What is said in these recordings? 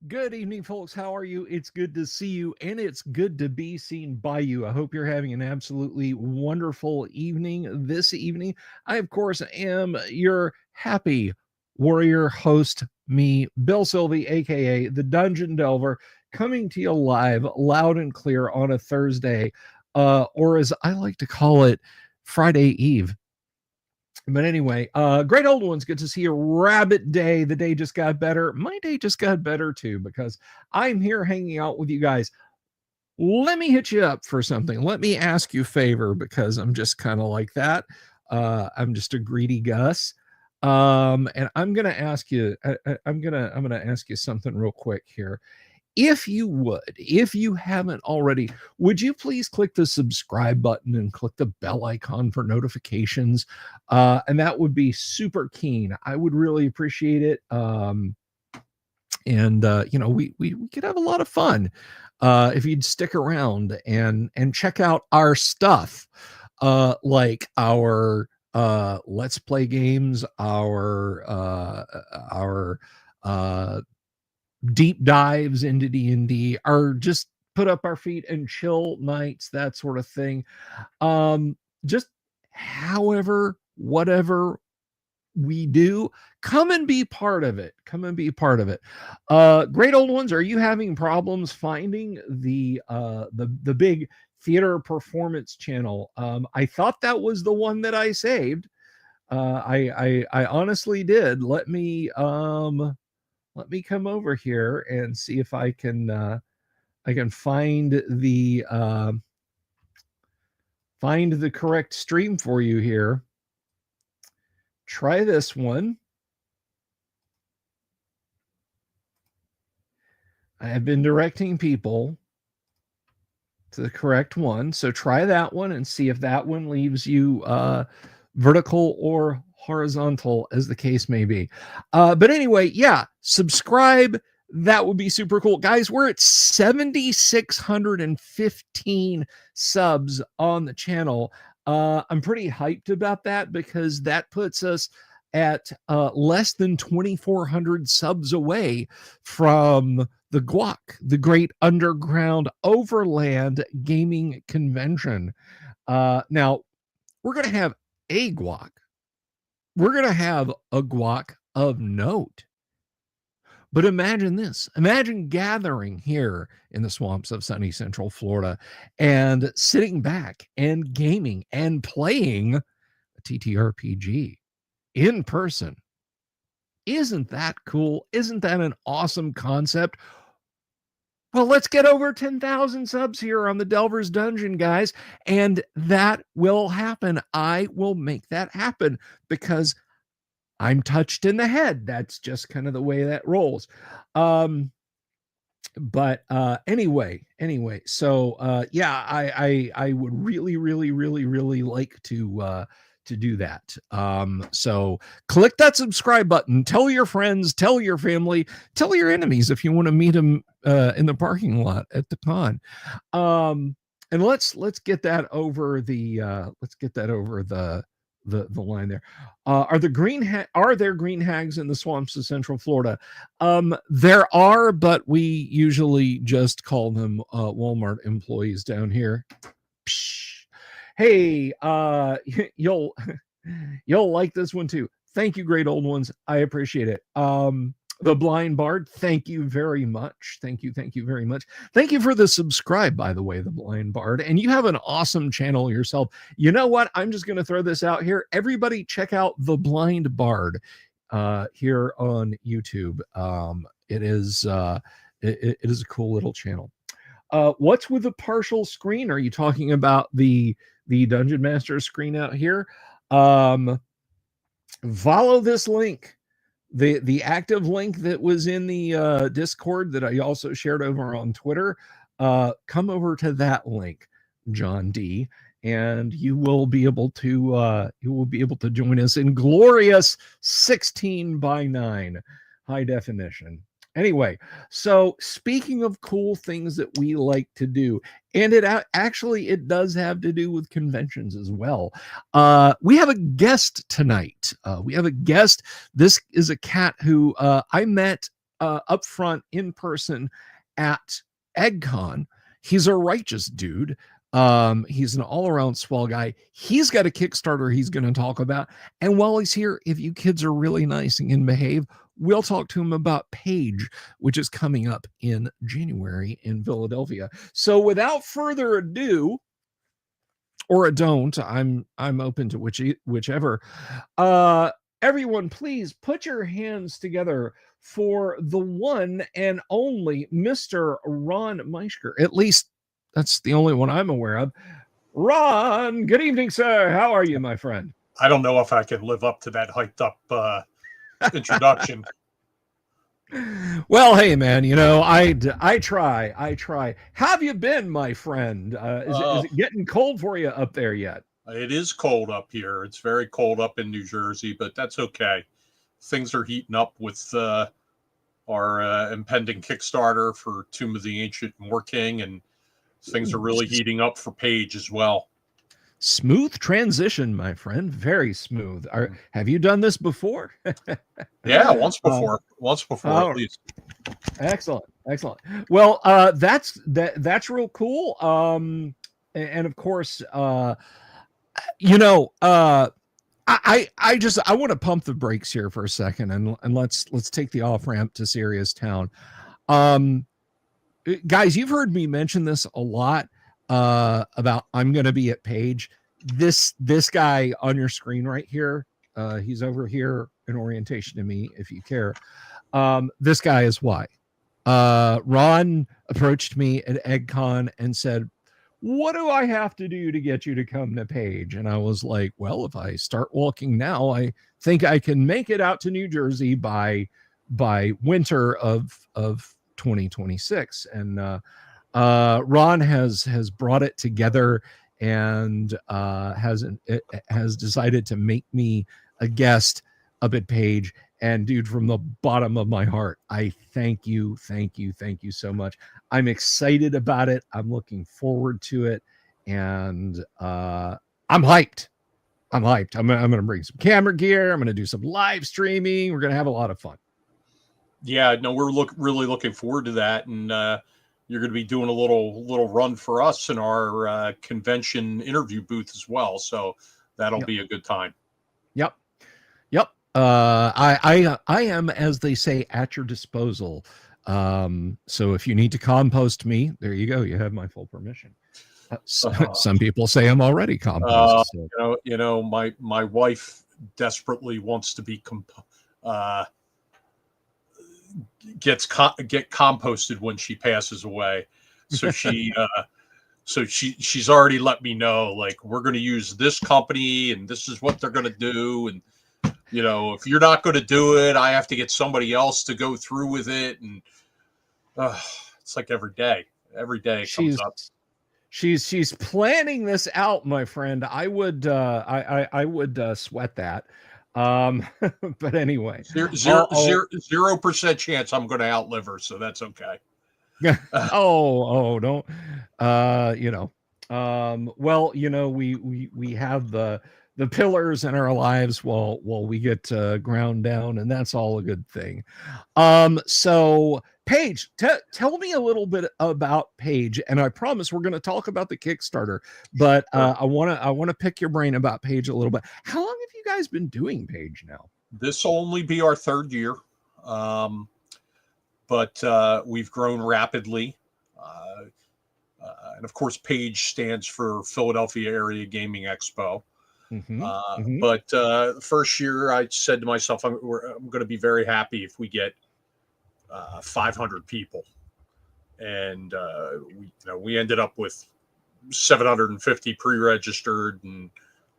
Good evening, folks. How are you? It's good to see you, and it's good to be seen by you. I hope you're having an absolutely wonderful evening this evening. I, of course, am your happy warrior host, me, Bill Sylvie, aka the Dungeon Delver, coming to you live, loud and clear on a Thursday, or as I like to call it, Friday Eve. But anyway, great old ones. Good to see you. Rabbit Day. The day just got better. My day just got better too because I'm here hanging out with you guys. Let me hit you up for something. Let me ask you a favor because I'm just kind of like that. I'm just a greedy Gus. And I'm gonna ask you. I'm gonna ask you something real quick here. If you would, if you haven't already, would you please click the subscribe button and click the bell icon for notifications? And that would be super keen. I would really appreciate it. We could have a lot of fun if you'd stick around and check out our stuff, like our let's play games, our deep dives into D&D, or just put up our feet and chill nights, that sort of thing. Just however, whatever we do, come and be part of it. Come and be part of it. Great old ones, are you having problems finding the big theater performance channel? I thought that was the one that I saved. I honestly did. Let me come over here and see if I can find the correct stream for you here. Try this one. I have been directing people to the correct one, so try that one and see if that one leaves you vertical or horizontal, as the case may be. But anyway, yeah, subscribe. That would be super cool. Guys, we're at 7,615 subs on the channel. I'm pretty hyped about that because that puts us at less than 2,400 subs away from the GWOC, the Great Underground Overland Gaming Convention. Now, we're going to have a GWOC. We're going to have a GWOC of note. But imagine this. Imagine gathering here in the swamps of sunny Central Florida and sitting back and gaming and playing a TTRPG in person. Isn't that cool? Isn't that an awesome concept? Well, let's get over 10,000 subs here on the Delver's Dungeon, guys, and that will happen. I will make that happen because I'm touched in the head. That's just kind of the way that rolls. Anyway, so yeah, I would really like to do that. So click that subscribe button, tell your friends, tell your family, tell your enemies if you want to meet them in the parking lot at the con. And let's get that over the line there. Are there green hags in the swamps of Central Florida? There are, but we usually just call them Walmart employees down here. Psh. Hey, you'll like this one too. Thank you, great old ones. I appreciate it. The Blind Bard, thank you very much. Thank you very much. Thank you for the subscribe, by the way, the Blind Bard. And you have an awesome channel yourself. You know what? I'm just going to throw this out here. Everybody check out the Blind Bard here on YouTube. It is a cool little channel. What's with the partial screen? Are you talking about the Dungeon Master screen out here? Follow this link. The active link that was in the Discord that I also shared over on Twitter. Come over to that link, John D, and you will be able to join us in glorious 16:9 high definition. Anyway, so speaking of cool things that we like to do, and it does have to do with conventions as well. We have a guest tonight. We have a guest. This is a cat who I met up front in person at EggCon. He's a righteous dude. He's an all-around swell guy. He's got a Kickstarter he's going to talk about. And while he's here, if you kids are really nice and can behave, we'll talk to him about Page, which is coming up in January in Philadelphia. So without further ado, or a don't, I'm open to whichever. Everyone, please put your hands together for the one and only Mr. Ron Meischker. At least that's the only one I'm aware of. Ron, good evening, sir. How are you, my friend? I don't know if I can live up to that hyped up introduction. Well, hey, man, you know, I try. How have you been, my friend? Is it getting cold for you up there yet? It is cold up here. It's very cold up in New Jersey, but that's okay. Things are heating up with our impending Kickstarter for Tomb of the Ancient MOOR King, and things are really heating up for Page as well. Smooth transition, my friend. Very smooth. Have you done this before? Yeah, once before at least. Excellent. Well, that's real cool. And of course, you know, I want to pump the brakes here for a second, and let's take the off ramp to Serious Town. Guys, you've heard me mention this a lot about I'm going to be at Page. This guy on your screen right here, he's over here in orientation to me, if you care. This guy is why. Ron approached me at EggCon and said, "What do I have to do to get you to come to Page?" And I was like, well, if I start walking now, I think I can make it out to New Jersey by winter of 2026. And Ron has brought it together and has decided to make me a guest up at Page. And dude, from the bottom of my heart, I thank you so much. I'm excited about it. I'm looking forward to it, and I'm hyped. I'm going to bring some camera gear. I'm going to do some live streaming. We're going to have a lot of fun. Yeah, no, we're really looking forward to that, and you're going to be doing a little run for us in our convention interview booth as well. So that'll be a good time. Yep. I am, as they say, at your disposal. So if you need to compost me, there you go. You have my full permission. Some people say I'm already composted. So. You know, my wife desperately wants to be get composted when she passes away. So she's already let me know, like, we're going to use this company and this is what they're going to do. And, you know, if you're not going to do it, I have to get somebody else to go through with it. And it's like every day it comes up. She's planning this out, my friend. I would I would sweat that. But anyway, 0% chance I'm going to outlive her, so that's okay. Don't you know, well, you know, we have the pillars in our lives while we get ground down, and that's all a good thing. So Page, tell me a little bit about Page, and I promise we're going to talk about the Kickstarter, but I want to pick your brain about Page a little bit. How long have you guys been doing Page now? This will only be our third year, but we've grown rapidly, and of course, Page stands for Philadelphia Area Gaming Expo. But the first year, I said to myself, I'm going to be very happy if we get 500 people, and we ended up with 750 pre-registered and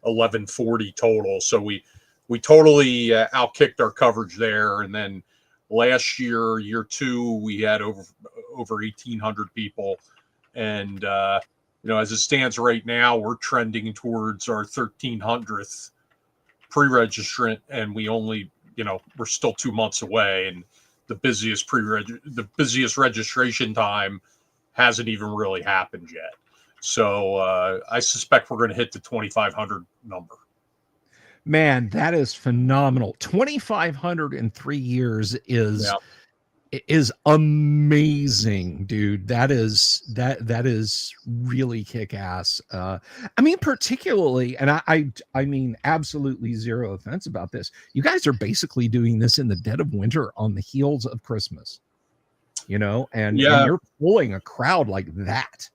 1140 total. So we totally outkicked our coverage there. And then last year, year two, we had over 1,800 people, and as it stands right now, we're trending towards our 1,300th pre-registrant, and we only, we're still 2 months away, and the busiest registration time hasn't even really happened yet. So I suspect we're going to hit the 2,500 number. Man, that is phenomenal. 2,500 in 3 years is is amazing, dude. That is really kick-ass. I mean, particularly, and I mean, absolutely zero offense about this. You guys are basically doing this in the dead of winter on the heels of Christmas, and you're pulling a crowd like that.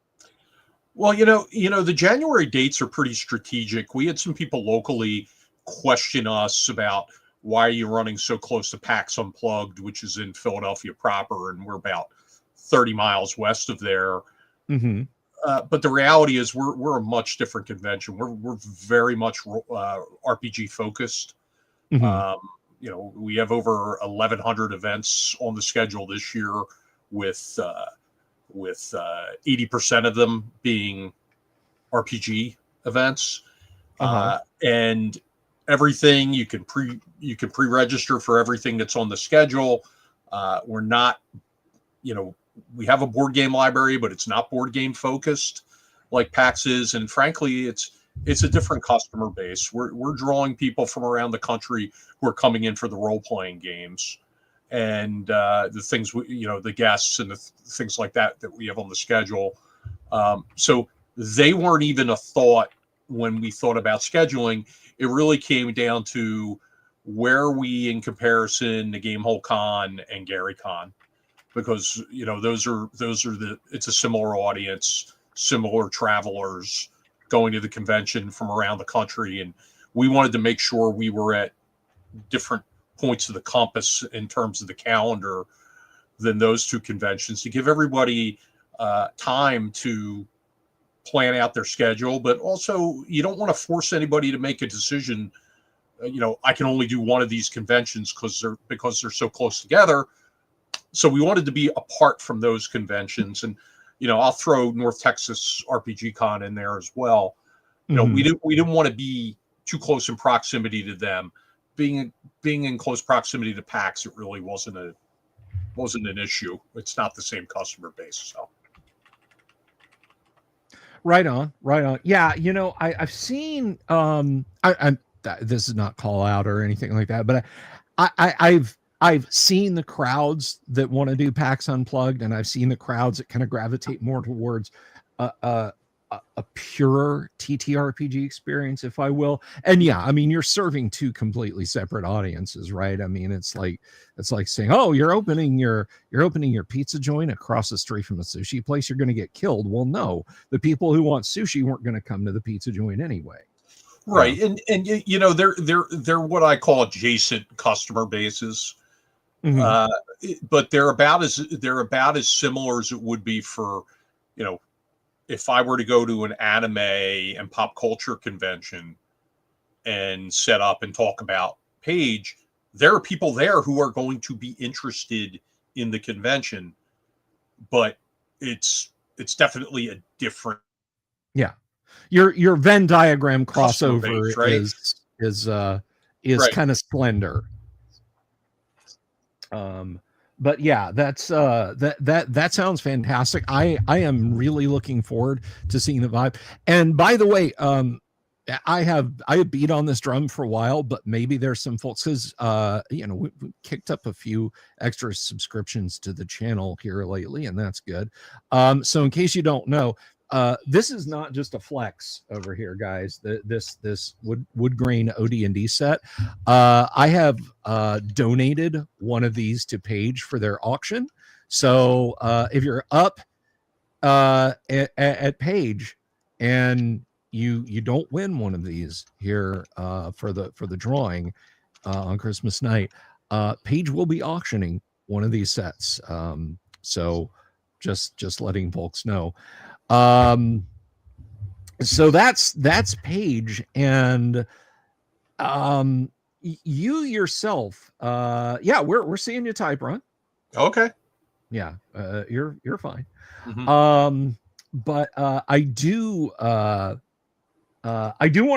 Well, the January dates are pretty strategic. We had some people locally question us about, why are you running so close to PAX Unplugged, which is in Philadelphia proper, and we're about 30 miles west of there. Mm-hmm. But the reality is we're a much different convention. We're very much RPG focused. Mm-hmm. We have over 1,100 events on the schedule this year, with 80% of them being RPG events, and everything you can pre-register for everything that's on the schedule. We're not, we have a board game library, but it's not board game focused like PAX is, and frankly, it's a different customer base. We're drawing people from around the country who are coming in for the role-playing games, and the things the guests and the things like that we have on the schedule. So they weren't even a thought when we thought about scheduling. It really came down to where are we in comparison to Gamehole Con and Gary Con, because those are it's a similar audience, similar travelers going to the convention from around the country, and we wanted to make sure we were at different points of the compass in terms of the calendar than those two conventions, to give everybody time to plan out their schedule. But also, you don't want to force anybody to make a decision. I can only do one of these conventions because they're so close together. So we wanted to be apart from those conventions, and I'll throw North Texas RPG Con in there as well. Mm-hmm. We didn't want to be too close in proximity to them. Being in close proximity to PAX, it really wasn't an issue. It's not the same customer base, so. Right on. Yeah, I've seen. This is not call out or anything like that, but I've seen the crowds that want to do PAX Unplugged, and I've seen the crowds that kind of gravitate more towards a pure TTRPG experience, if I will. And yeah, I mean, you're serving two completely separate audiences, right? I mean, it's like saying, oh, you're opening your pizza joint across the street from a sushi place, you're going to get killed. Well, no, the people who want sushi weren't going to come to the pizza joint anyway. Right. And they're what I call adjacent customer bases. Mm-hmm. But they're about as similar as it would be for, if I were to go to an anime and pop culture convention and set up and talk about Page, there are people there who are going to be interested in the convention, but it's definitely a different. Yeah. Your Venn diagram crossover base, right? is right. Kind of slender. But yeah, that's that sounds fantastic. I am really looking forward to seeing the vibe. And by the way, I have beat on this drum for a while, but maybe there's some folks, because we kicked up a few extra subscriptions to the channel here lately, and that's good. So in case you don't know, this is not just a flex over here, guys. This wood grain OD&D set. I have donated one of these to Page for their auction. So if you're up at Page and you don't win one of these here for the drawing on Christmas night, Page will be auctioning one of these sets. So just letting folks know. So that's Page, and you yourself, we're seeing you type, Ron. Okay. Yeah, you're fine. Mm-hmm. But I do want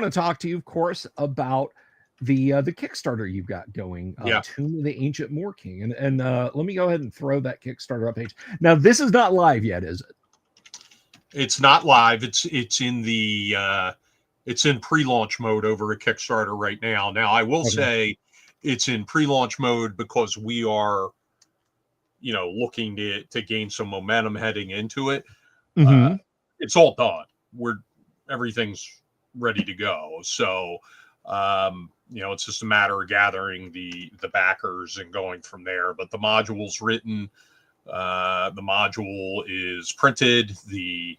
to talk to you, of course, about the Kickstarter you've got going, Tomb of the Ancient Moor King, and let me go ahead and throw that Kickstarter up Page. Now, this is not live yet, is it? It's not live. It's in the it's in pre-launch mode over at Kickstarter right now. Now, I will say it's in pre-launch mode because we are, looking to gain some momentum heading into it. Mm-hmm. It's all done. Everything's ready to go. So, it's just a matter of gathering the backers and going from there. But the module's written. The module is printed. The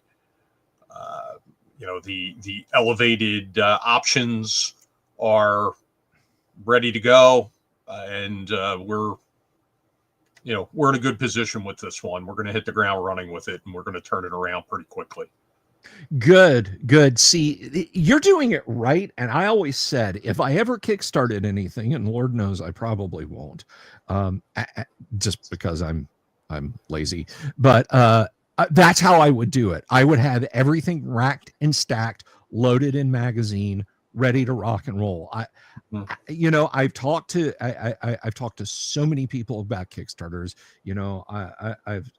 elevated options are ready to go, and we're in a good position with this one. We're going to hit the ground running with it, and we're going to turn it around pretty quickly. Good. See, you're doing it right. And I always said, if I ever kickstarted anything, and Lord knows I probably won't, just because I'm lazy, but that's how I would do it. I would have everything racked and stacked, loaded in magazine, ready to rock and roll. I've talked to so many people about Kickstarters. I've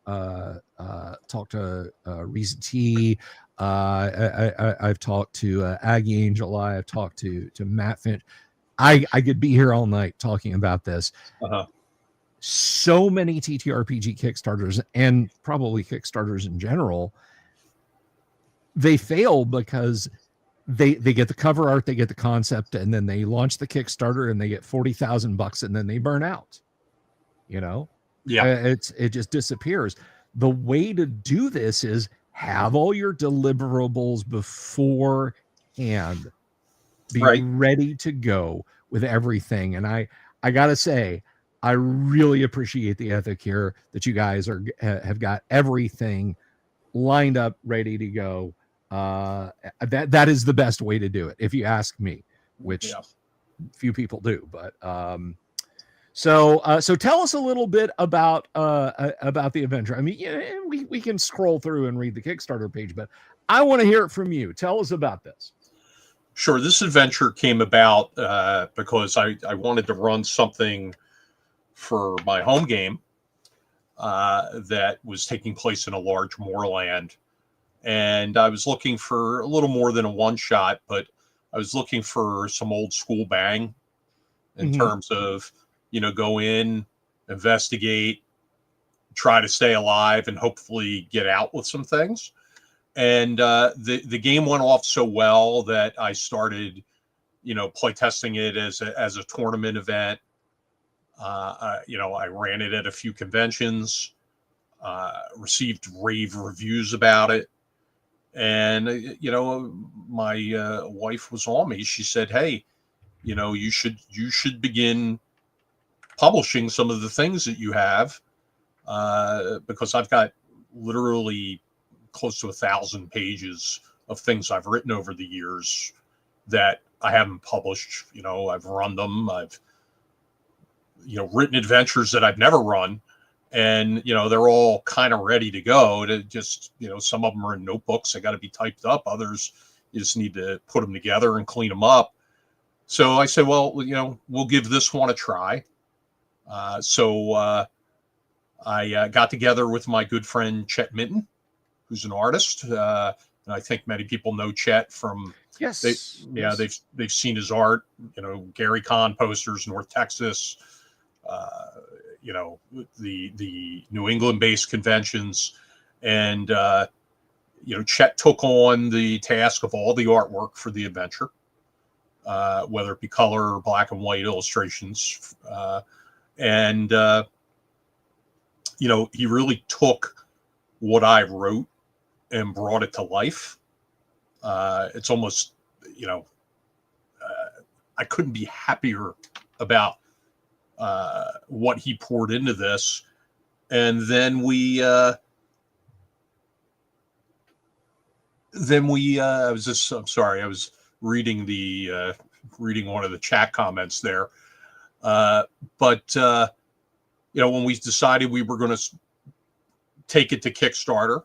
talked to Reza T. I've talked to Aggie Angel. I've talked to Matt Finch. I could be here all night talking about this. So many TTRPG Kickstarters, and probably Kickstarters in general, they fail because they get the cover art, they get the concept, and then they launch the Kickstarter and they get $40,000 and then they burn out. It just disappears. The way to do this is have all your deliverables beforehand, be ready to go with everything. And I gotta say, I really appreciate the ethic here that you guys have got everything lined up, ready to go. That is the best way to do it, if you ask me, which few people do. But so tell us a little bit about the adventure. I mean, we can scroll through and read the Kickstarter page, but I want to hear it from you. Tell us about this. Sure. This adventure came about because I wanted to run something for my home game that was taking place in a large moorland. And I was looking for a little more than a one-shot, but I was looking for some old school bang in terms of, go in, investigate, try to stay alive, and hopefully get out with some things. And the game went off so well that I started, play testing it as a tournament event. I ran it at a few conventions, received rave reviews about it. And, my wife was on me. She said, hey, you should begin publishing some of the things that you have, because I've got literally close to 1,000 pages of things I've written over the years that I haven't published. I've run them. I've, written adventures that I've never run. And, they're all kind of ready to go. To just, some of them are in notebooks. They got to be typed up. Others, you just need to put them together and clean them up. So I said, well, we'll give this one a try. So I got together with my good friend Chet Minton, who's an artist. And I think many people know Chet from, they've seen his art, Gary Kahn posters, North Texas, the New England-based conventions. And, Chet took on the task of all the artwork for the adventure, whether it be color or black and white illustrations. And he really took what I wrote and brought it to life. It's almost, I couldn't be happier about what he poured into this. And then I was reading reading one of the chat comments there. But when we decided we were going to take it to Kickstarter,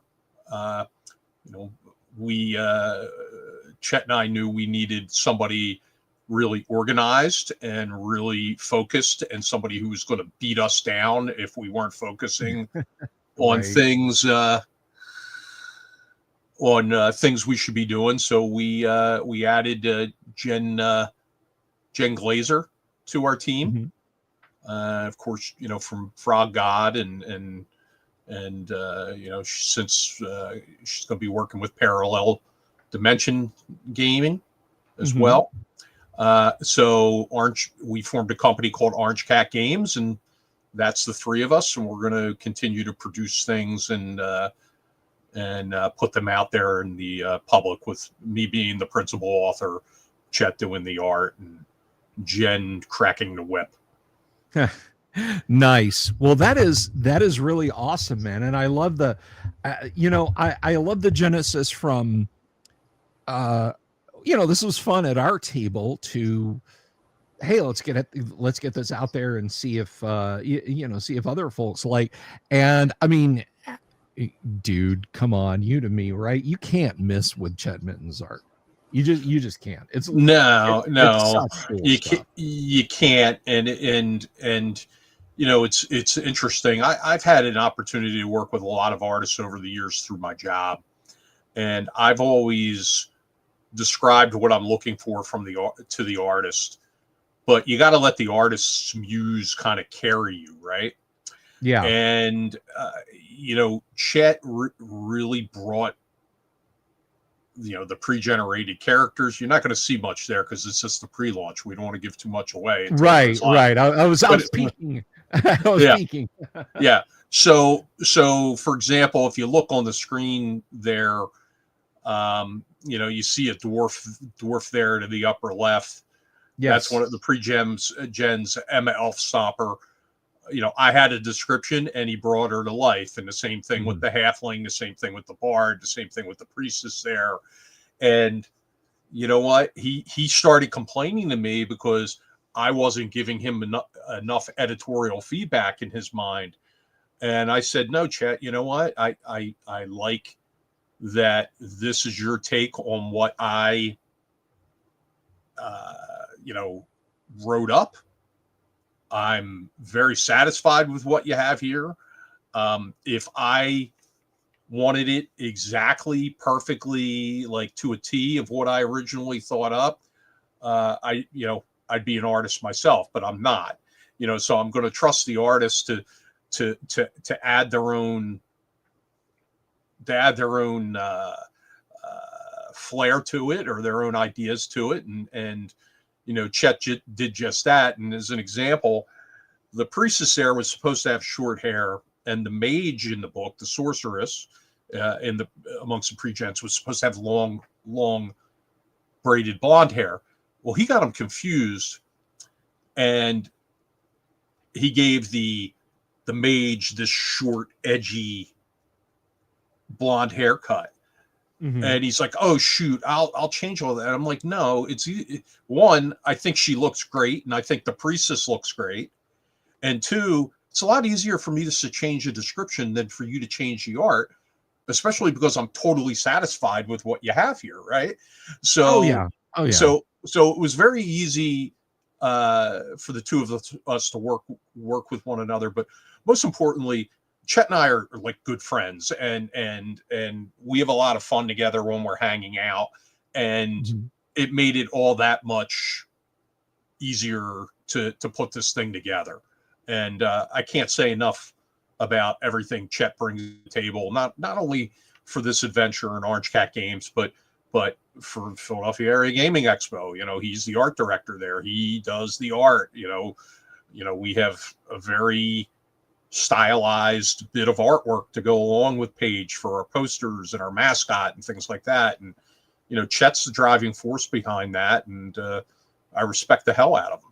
Chet and I knew we needed somebody really organized and really focused, and somebody who was going to beat us down if we weren't focusing on things things we should be doing. So we added Jen Glazer to our team. Of course, from Frog God and since she's going to be working with Parallel Dimension Gaming as well. So we formed a company called Orange Cat Games, and that's the three of us, and we're going to continue to produce things and put them out there in the public, with me being the principal author, Chet doing the art, and Jen cracking the whip. Nice. Well, that is really awesome, man. And I love the, I love the genesis from, this was fun at our table to, hey, let's get this out there and see if, see if other folks like, and I mean, dude, come on, you to me, right? You can't miss with Chet Mitten's art. You just can't. It's you can't. And it's interesting. I've had an opportunity to work with a lot of artists over the years through my job, and I've always described what I'm looking for to the artist, but you got to let the artist's muse kind of carry you, right? Yeah. And Chet really brought the pre-generated characters. You're not going to see much there because it's just the pre-launch. We don't want to give too much away. Right. I was peeking. I was peeking. Yeah. So for example, if you look on the screen there, you see a dwarf there to the upper left. Yes. That's one of the pre-gens Emma Elfstopper. I had a description and he brought her to life, and the same thing with the halfling, the same thing with the bard, the same thing with the priestess there. And you know what? He started complaining to me because I wasn't giving him enough editorial feedback in his mind. And I said, no, Chet, you know what? I like that this is your take on what I wrote up. I'm very satisfied with what you have here. If I wanted it exactly, perfectly, like to a T of what I originally thought up, I'd be an artist myself, but I'm not. So I'm going to trust the artist to add their own flair to it, or their own ideas to it, and Chet did just that. And as an example, the priestess there was supposed to have short hair, and the mage in the book, the sorceress, amongst the pre-gens, was supposed to have long braided blonde hair. Well, he got him confused, and he gave the mage this short, edgy blonde haircut. And he's like, oh shoot, I'll change all that. And I'm like, no, one, I think she looks great, and I think the priestess looks great. And two, it's a lot easier for me to change the description than for you to change the art, especially because I'm totally satisfied with what you have here, right? So So it was very easy for the two of us to work with one another. But most importantly, Chet and I are like good friends, and we have a lot of fun together when we're hanging out, and it made it all that much easier to put this thing together. And I can't say enough about everything Chet brings to the table, not only for this adventure in Orange Cat Games, but for Philadelphia Area Gaming Expo. He's the art director there. He does the art. We have a very stylized bit of artwork to go along with Paige for our posters and our mascot and things like that. And Chet's the driving force behind that, and I respect the hell out of him.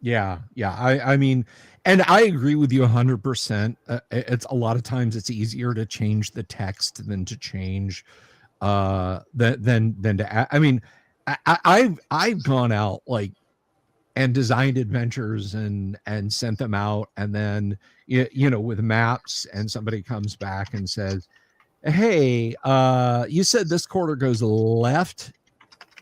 Yeah. I mean, and I agree with you 100%. It's a lot of times it's easier to change the text than to change than to. I mean, I've gone out and designed adventures and sent them out, and then with maps, and somebody comes back and says, hey, you said this quarter goes left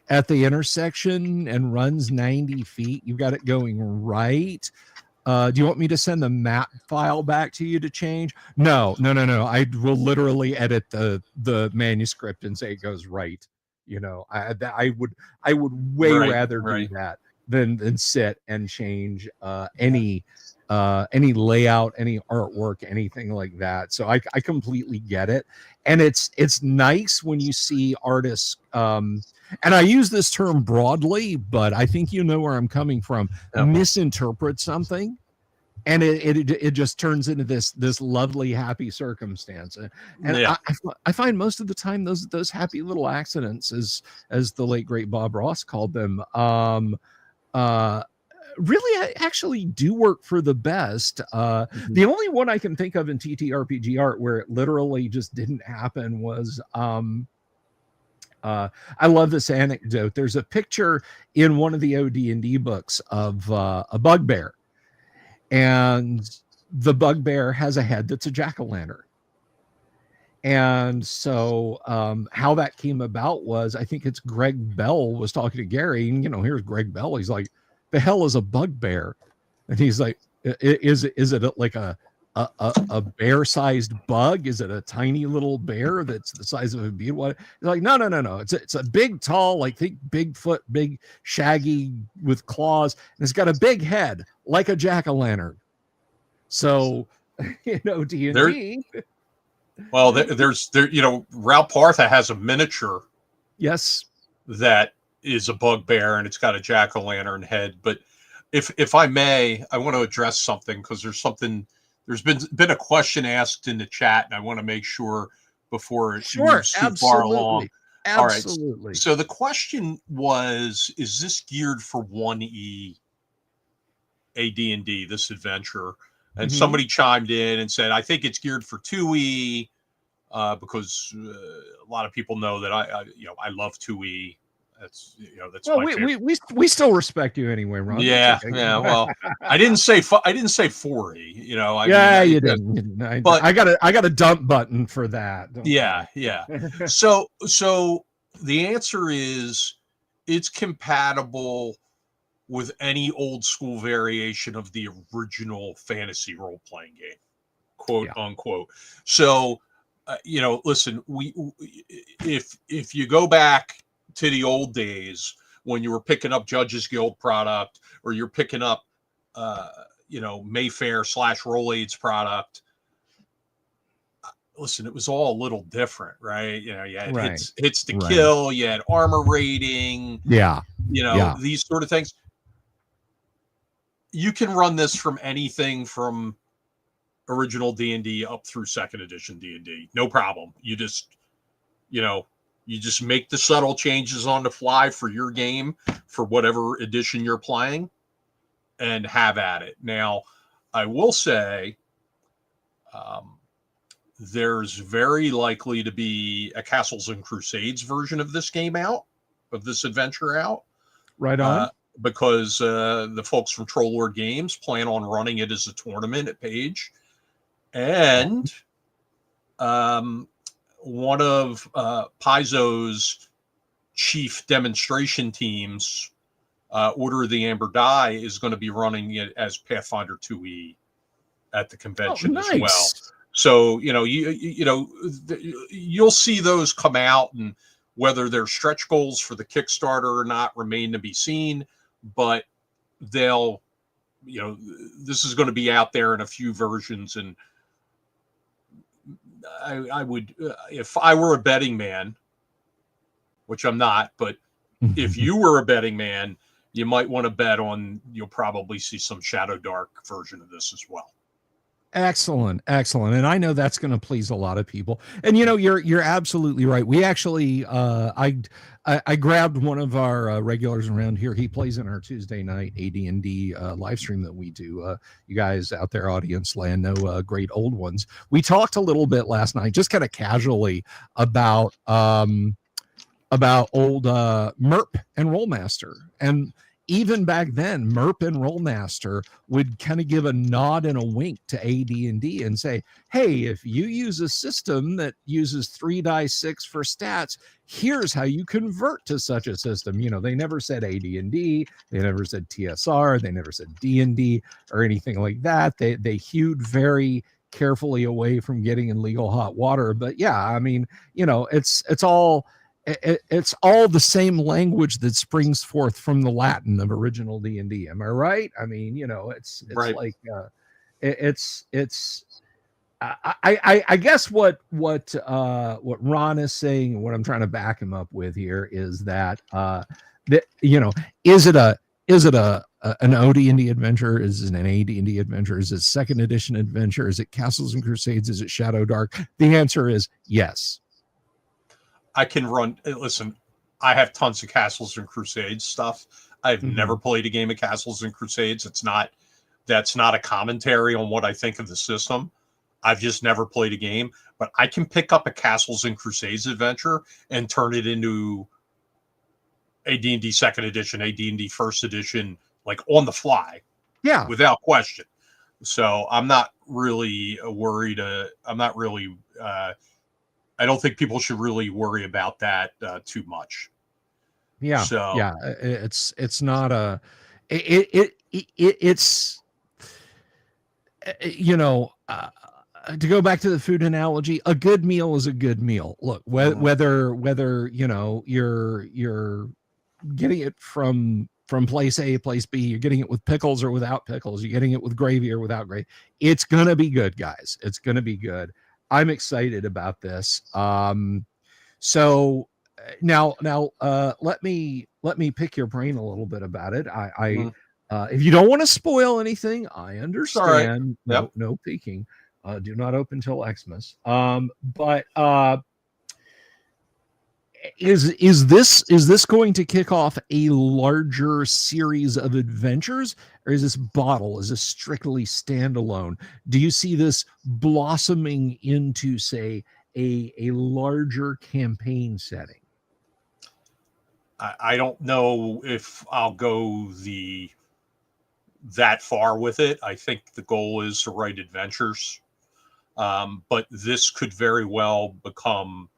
at the intersection and runs 90 feet. You've got it going right. Do you want me to send the map file back to you to change? No. I will literally edit the manuscript and say it goes right. I would way rather do that than sit and change any layout, any artwork, anything like that. So I completely get it. And it's nice when you see artists, and I use this term broadly, but I think you know where I'm coming from, misinterpret something, and it just turns into this lovely, happy circumstance. And I find most of the time those happy little accidents, as the late great Bob Ross called them, really actually do work for the best. The only one I can think of in TTRPG art where it literally just didn't happen was I love this anecdote. There's a picture in one of the OD&D books of a bugbear, and the bugbear has a head that's a jack-o'-lantern. And so how that came about was, I think it's Greg Bell was talking to Gary, and here's Greg Bell. He's like, the hell is a bugbear? And he's like, is it like a bear-sized bug? Is it a tiny little bear that's the size of a bee? What? He's like, no. It's a big, tall, like think Bigfoot, big, shaggy with claws, and it's got a big head like a jack-o'-lantern. So, D&D. Well, there's Ralph Partha has a miniature. Yes. That is a bugbear, and it's got a jack-o'-lantern head. But if I may, I want to address something, because there's been a question asked in the chat, and I want to make sure before it moves too far along. Absolutely. All right. So the question was, is this geared for 1E AD&D, this adventure? And somebody chimed in and said, I think it's geared for 2E, because a lot of people know that I love 2E. That's my favorite. We still respect you anyway, Ron. Yeah, okay. Yeah. Well, I didn't say 4E. You didn't. But I got a dump button for that. Yeah. So the answer is, it's compatible with any old school variation of the original fantasy role playing game, quote unquote. So, listen, if you go back to the old days when you were picking up Judges Guild product, or you're picking up, Mayfair / Rolaids product, listen, it was all a little different, right? You had hits to kill, you had armor rating, these sort of things. You can run this from anything from original D&D up through 2nd edition D&D, no problem. You just make the subtle changes on the fly for your game, for whatever edition you're playing, and have at it. Now, I will say, there's very likely to be a Castles and Crusades version of this game out, of this adventure out. Right on. Because the folks from Troll Lord Games plan on running it as a tournament at Page. And one of Paizo's chief demonstration teams, Order of the Amber Die, is going to be running it as Pathfinder 2E at the convention as well. So, you'll see those come out, and whether they're stretch goals for the Kickstarter or not remain to be seen. But they'll, this is going to be out there in a few versions. And I would, if I were a betting man, which I'm not, but if you were a betting man, you might want to bet on, you'll probably see some Shadow Dark version of this as well. Excellent. And I know that's going to please a lot of people. And you're absolutely right. We actually, I grabbed one of our regulars around here. He plays in our Tuesday night AD&D live stream that we do. You guys out there, audience land, know great old ones. We talked a little bit last night, just kind of casually, about old MERP and Rollmaster. And even back then, MERP and Rollmaster would kind of give a nod and a wink to AD&D and say, hey, if you use a system that uses 3d6 for stats, here's how you convert to such a system. They never said AD&D, they never said TSR, they never said D&D or anything like that. They hewed very carefully away from getting in legal hot water. But yeah, I mean, it's all it's all the same language that springs forth from the Latin of original D&D. Am I right? I mean, it's Right. like it's I guess what Ron is saying, and what I'm trying to back him up with here, is that that is it an OD&D adventure? Is it an AD&D adventure? Is it second edition adventure? Is it Castles and Crusades? Is it Shadow Dark? The answer is yes. I can run. Listen, I have tons of Castles and Crusades stuff. I've never played a game of Castles and Crusades. That's not a commentary on what I think of the system. I've just never played a game, but I can pick up a Castles and Crusades adventure and turn it into a D&D second edition, a D&D first edition, like on the fly. Yeah. Without question. So I'm not really worried. I'm not really, I don't think people should really worry about that too much. Yeah. So yeah, it's not a, it's, to go back to the food analogy, a good meal is a good meal. Look, whether you're getting it from place A, place B, you're getting it with pickles or without pickles, you're getting it with gravy or without gravy, it's gonna be good, guys. It's gonna be good. I'm excited about this. So now let me pick your brain a little bit about it. If you don't want to spoil anything, I understand. Right. Yep. No peeking. Do not open till Xmas. But is this going to kick off a larger series of adventures, or is this bottle? Is this strictly standalone? Do you see this blossoming into, say, a larger campaign setting? I don't know if I'll go that far with it. I think the goal is to write adventures, but this could very well become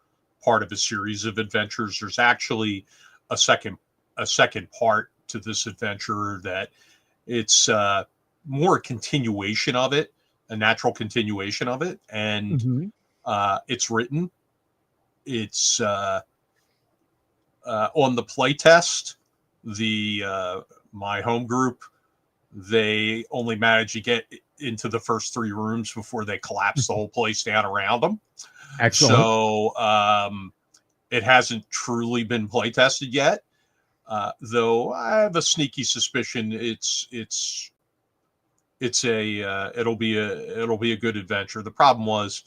part of a series of adventures. There's actually a second part to this adventure that it's more a continuation of it, a natural continuation of it, and it's written. It's on the playtest. My home group, they only managed to get into the first 3 rooms before they collapsed the whole place down around them. Excellent. So it hasn't truly been play tested yet, though I have a sneaky suspicion it'll be a good adventure. The problem was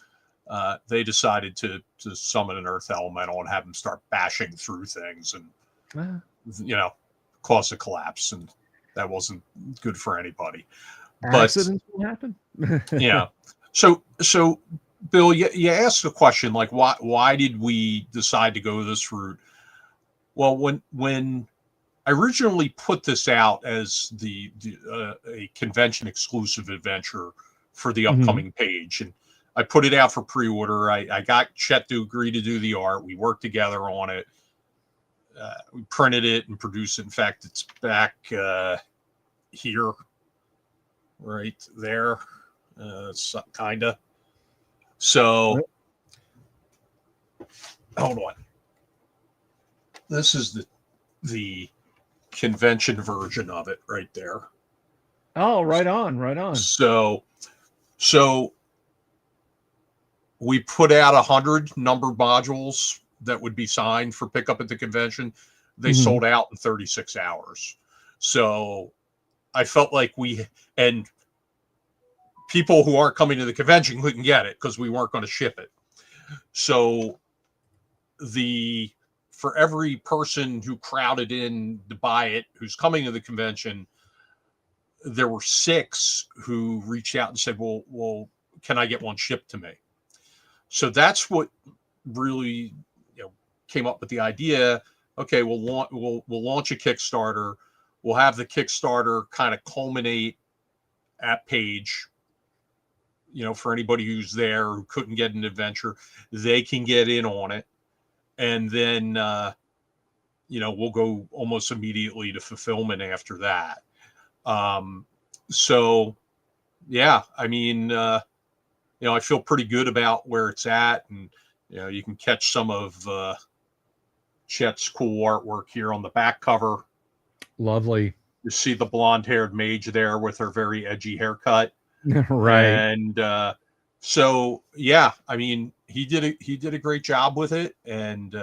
they decided to summon an earth elemental and have them start bashing through things and cause a collapse, and that wasn't good for anybody. Accidents will happen. Yeah. So Bill, you asked the question, like, why did we decide to go this route? Well, when I originally put this out as a convention exclusive adventure for the upcoming page, and I put it out for pre-order. I got Chet to agree to do the art. We worked together on it. We printed it and produced it. In fact, it's back here, right there, kind of. So, hold on. This is the convention version of it right there. Oh, right on. So we put out 100 number modules that would be signed for pickup at the convention. They sold out in 36 hours. So I felt like and people who aren't coming to the convention couldn't get it because we weren't going to ship it. So for every person who crowded in to buy it, who's coming to the convention, there were 6 who reached out and said, well, can I get one shipped to me? So that's what really came up with the idea. Okay, we'll launch a Kickstarter. We'll have the Kickstarter kind of culminate at Page. For anybody who's there who couldn't get an adventure, they can get in on it. And then, we'll go almost immediately to fulfillment after that. So, yeah, I mean, I feel pretty good about where it's at. And, you can catch some of Chet's cool artwork here on the back cover. Lovely. You see the blonde-haired mage there with her very edgy haircut. Right. And so yeah, I mean, he did a great job with it. And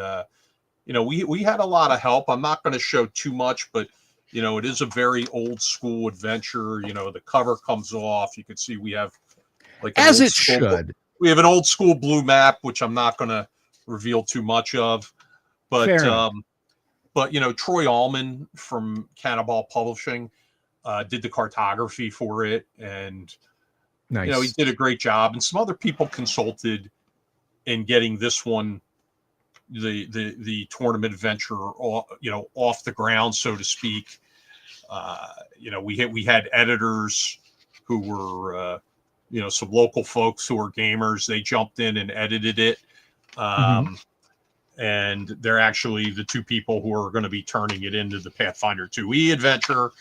we had a lot of help. I'm not going to show too much, but it is a very old school adventure. The cover comes off. You can see we have like as it should. We have an old school blue map, which I'm not going to reveal too much of, but Troy Allman from Cannonball Publishing did the cartography for it, and nice. He did a great job. And some other people consulted in getting this one, the tournament adventure, off the ground, so to speak. We had editors who were some local folks who are gamers. They jumped in and edited it. And they're actually the two people who are going to be turning it into the Pathfinder 2e adventure.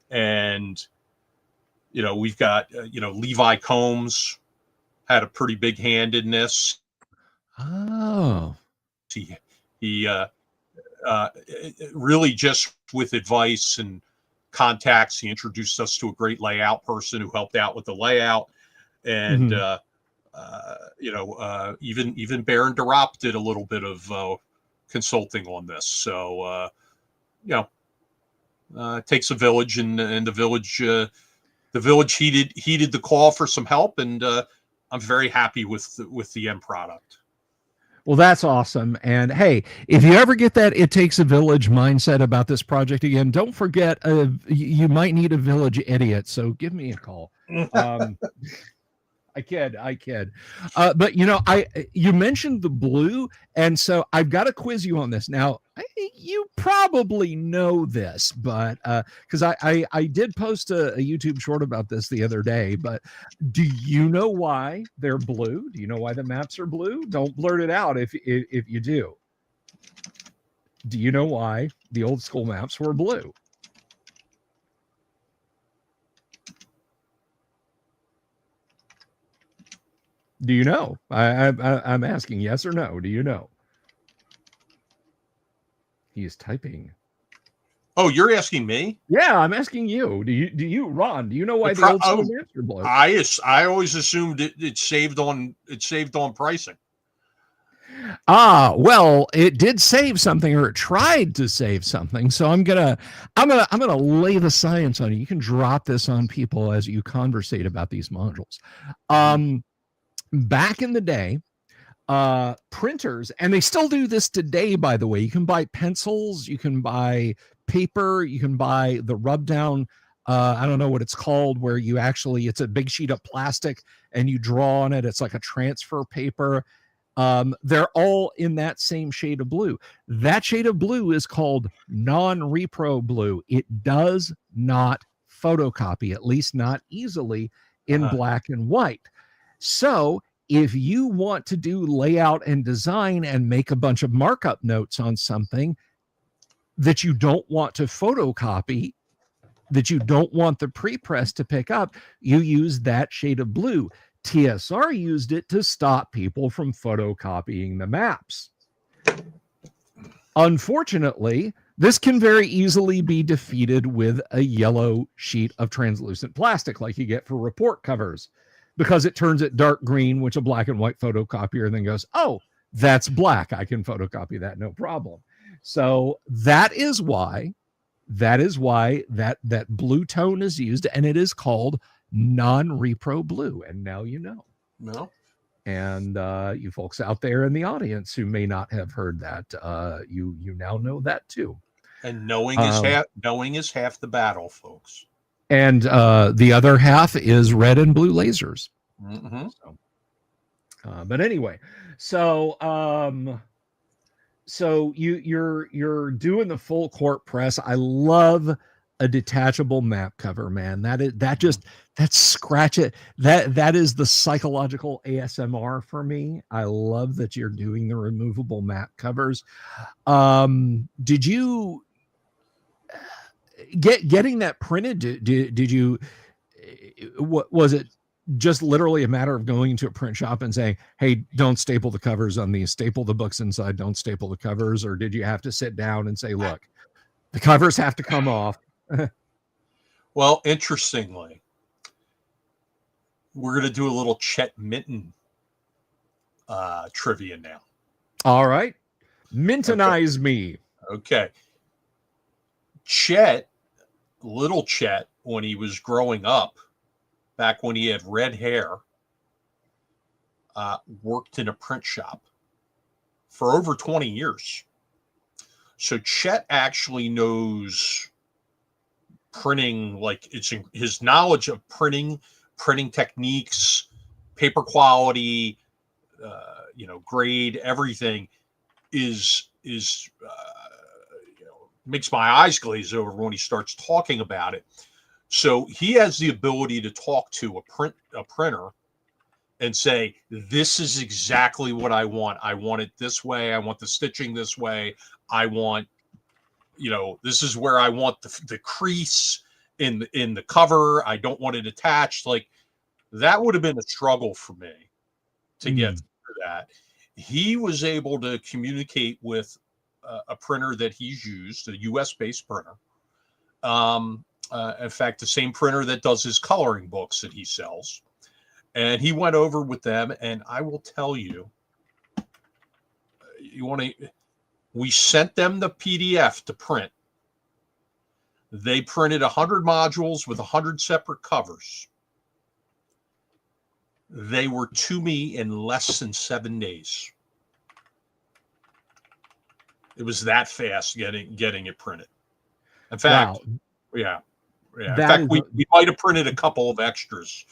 And, we've got, Levi Combs had a pretty big hand in this. Oh. He really just with advice and contacts, he introduced us to a great layout person who helped out with the layout. And, even Baron DeRop did a little bit of consulting on this. So, it takes a village, and the village heeded the call for some help, and I'm very happy with the end product. Well, that's awesome. And hey, if you ever get that it takes a village mindset about this project again, don't forget you might need a village idiot. So give me a call. I kid. But you mentioned the blue, and so I've got to quiz you on this. Now, you probably know this, but because I did post a YouTube short about this the other day. But do you know why they're blue? Do you know why the maps are blue? Don't blurt it out if you do. Do you know why the old school maps were blue? Do you know? I'm asking yes or no. Do you know? He's typing. Oh, you're asking me? Yeah, I'm asking you. Do you, Ron? Do you know why the old school maps are blue? I always assumed it saved on pricing. Well, it did save something, or it tried to save something. So I'm gonna lay the science on you. You can drop this on people as you conversate about these modules. Back in the day, printers, and they still do this today, by the way, you can buy pencils, you can buy paper, you can buy the rub down, I don't know what it's called, where you actually, it's a big sheet of plastic and you draw on it. It's like a transfer paper. They're all in that same shade of blue. That shade of blue is called non-repro blue. It does not photocopy, at least not easily, in black and white. So if you want to do layout and design and make a bunch of markup notes on something that you don't want to photocopy, that you don't want the pre-press to pick up, you use that shade of blue. TSR used it to stop people from photocopying the maps. Unfortunately, this can very easily be defeated with a yellow sheet of translucent plastic like you get for report covers, because it turns it dark green, which a black and white photocopier then goes, oh, that's black. I can photocopy that, no problem. So that is why that blue tone is used, and it is called non-repro blue. And now you know. No. And you folks out there in the audience who may not have heard that, you now know that too. And knowing is half the battle, folks. And the other half is red and blue lasers. So, but anyway, so you're doing the full court press. I love a detachable map cover, man. That's scratch it. That is the psychological ASMR for me. I love that you're doing the removable map covers. Did you getting that printed? Did you, what was it? just literally a matter of going to a print shop and saying, hey, don't staple the covers on these, staple the books inside, don't staple the covers? Or did you have to sit down and say, look, the covers have to come off? Well, interestingly, we're going to do a little Chet Minton trivia now. All right. Mintonize me. Okay. Chet, little Chet, when he was growing up, back when he had red hair, worked in a print shop for over 20 years. So Chet actually knows printing, like it's his knowledge of printing techniques, paper quality, grade, everything is makes my eyes glaze over when he starts talking about it. So he has the ability to talk to a printer and say, this is exactly what I want. I want it this way. I want the stitching this way. I want, this is where I want the crease in the cover. I don't want it attached. Like, that would have been a struggle for me to get through that. He was able to communicate with a printer that he's used, a US-based printer. In fact, the same printer that does his coloring books that he sells. And he went over with them, and I will tell you, we sent them the PDF to print. They printed 100 modules with 100 separate covers. They were to me in less than 7 days. It was that fast getting it printed. In fact, wow. Yeah. In fact, we might have printed a couple of extras,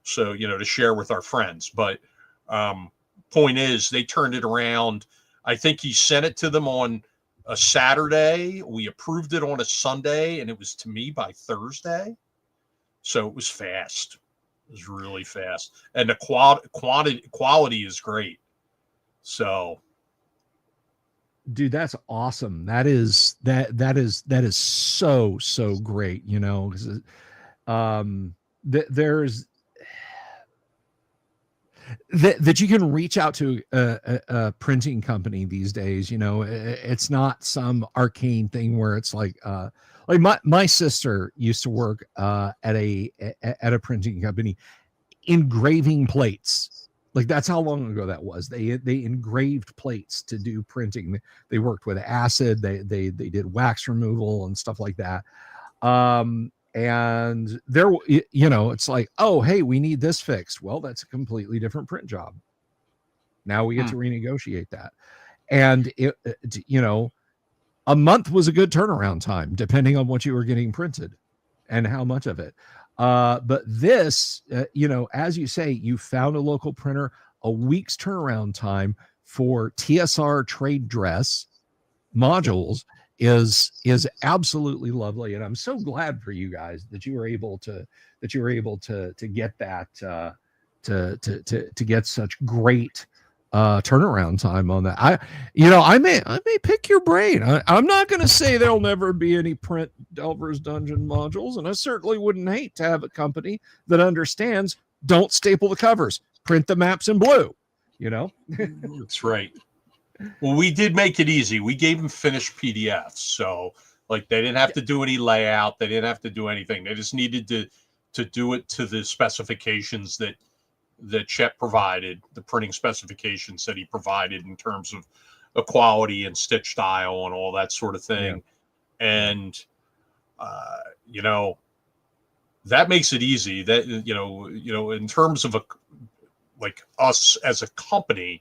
so, to share with our friends. But point is, they turned it around. I think he sent it to them on a Saturday. We approved it on a Sunday, and it was to me by Thursday. So it was fast. It was really fast, and the quality is great. So, dude, that's awesome. That is so great. There's that you can reach out to a printing company these days. It's not some arcane thing where it's like my sister used to work at a printing company engraving plates. Like, that's how long ago that was. They engraved plates to do printing. They worked with acid. They did wax removal and stuff like that. And there, it's like, oh, hey, we need this fixed. Well, that's a completely different print job. Now we get to renegotiate that. And a month was a good turnaround time, depending on what you were getting printed and how much of it. But this, as you say, you found a local printer, a week's turnaround time for TSR trade dress modules is absolutely lovely. And I'm so glad for you guys that you were able to get that, to get such great turnaround time on that. I may pick your brain. I'm not going to say there'll never be any print Delver's Dungeon modules, and I certainly wouldn't hate to have a company that understands, don't staple the covers, print the maps in blue. That's right. Well, we did make it easy. We gave them finished PDFs, so like they didn't have to do any layout. They didn't have to do anything. They just needed to do it to the specifications that Chet provided, the printing specifications that he provided in terms of quality and stitch style and all that sort of thing. Yeah. And, that makes it easy. That, in terms of like us as a company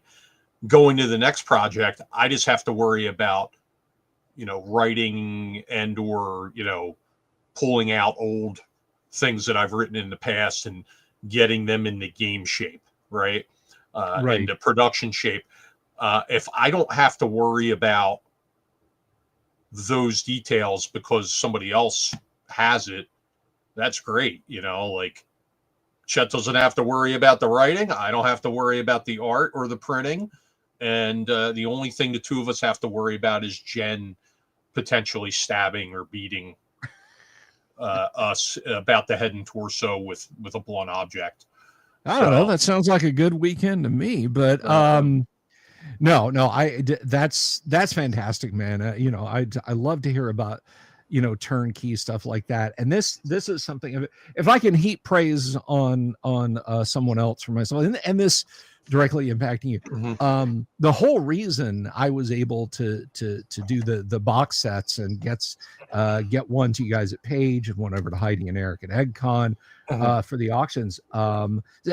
going to the next project, I just have to worry about, writing and or, pulling out old things that I've written in the past and getting them in the game shape, right? In the production shape. If I don't have to worry about those details because somebody else has it, that's great. Like Chet doesn't have to worry about the writing. I don't have to worry about the art or the printing. And the only thing the two of us have to worry about is Jen potentially stabbing or beating us about the head and torso with a blunt object. I don't know. So That sounds like a good weekend to me, but that's fantastic, man. I love to hear about, turnkey stuff like that. And this is something, if I can heap praise on someone else for myself, and this directly impacting you. The whole reason I was able to do the box sets and get one to you guys at Page and one over to Heidi and Eric at EggCon for the auctions.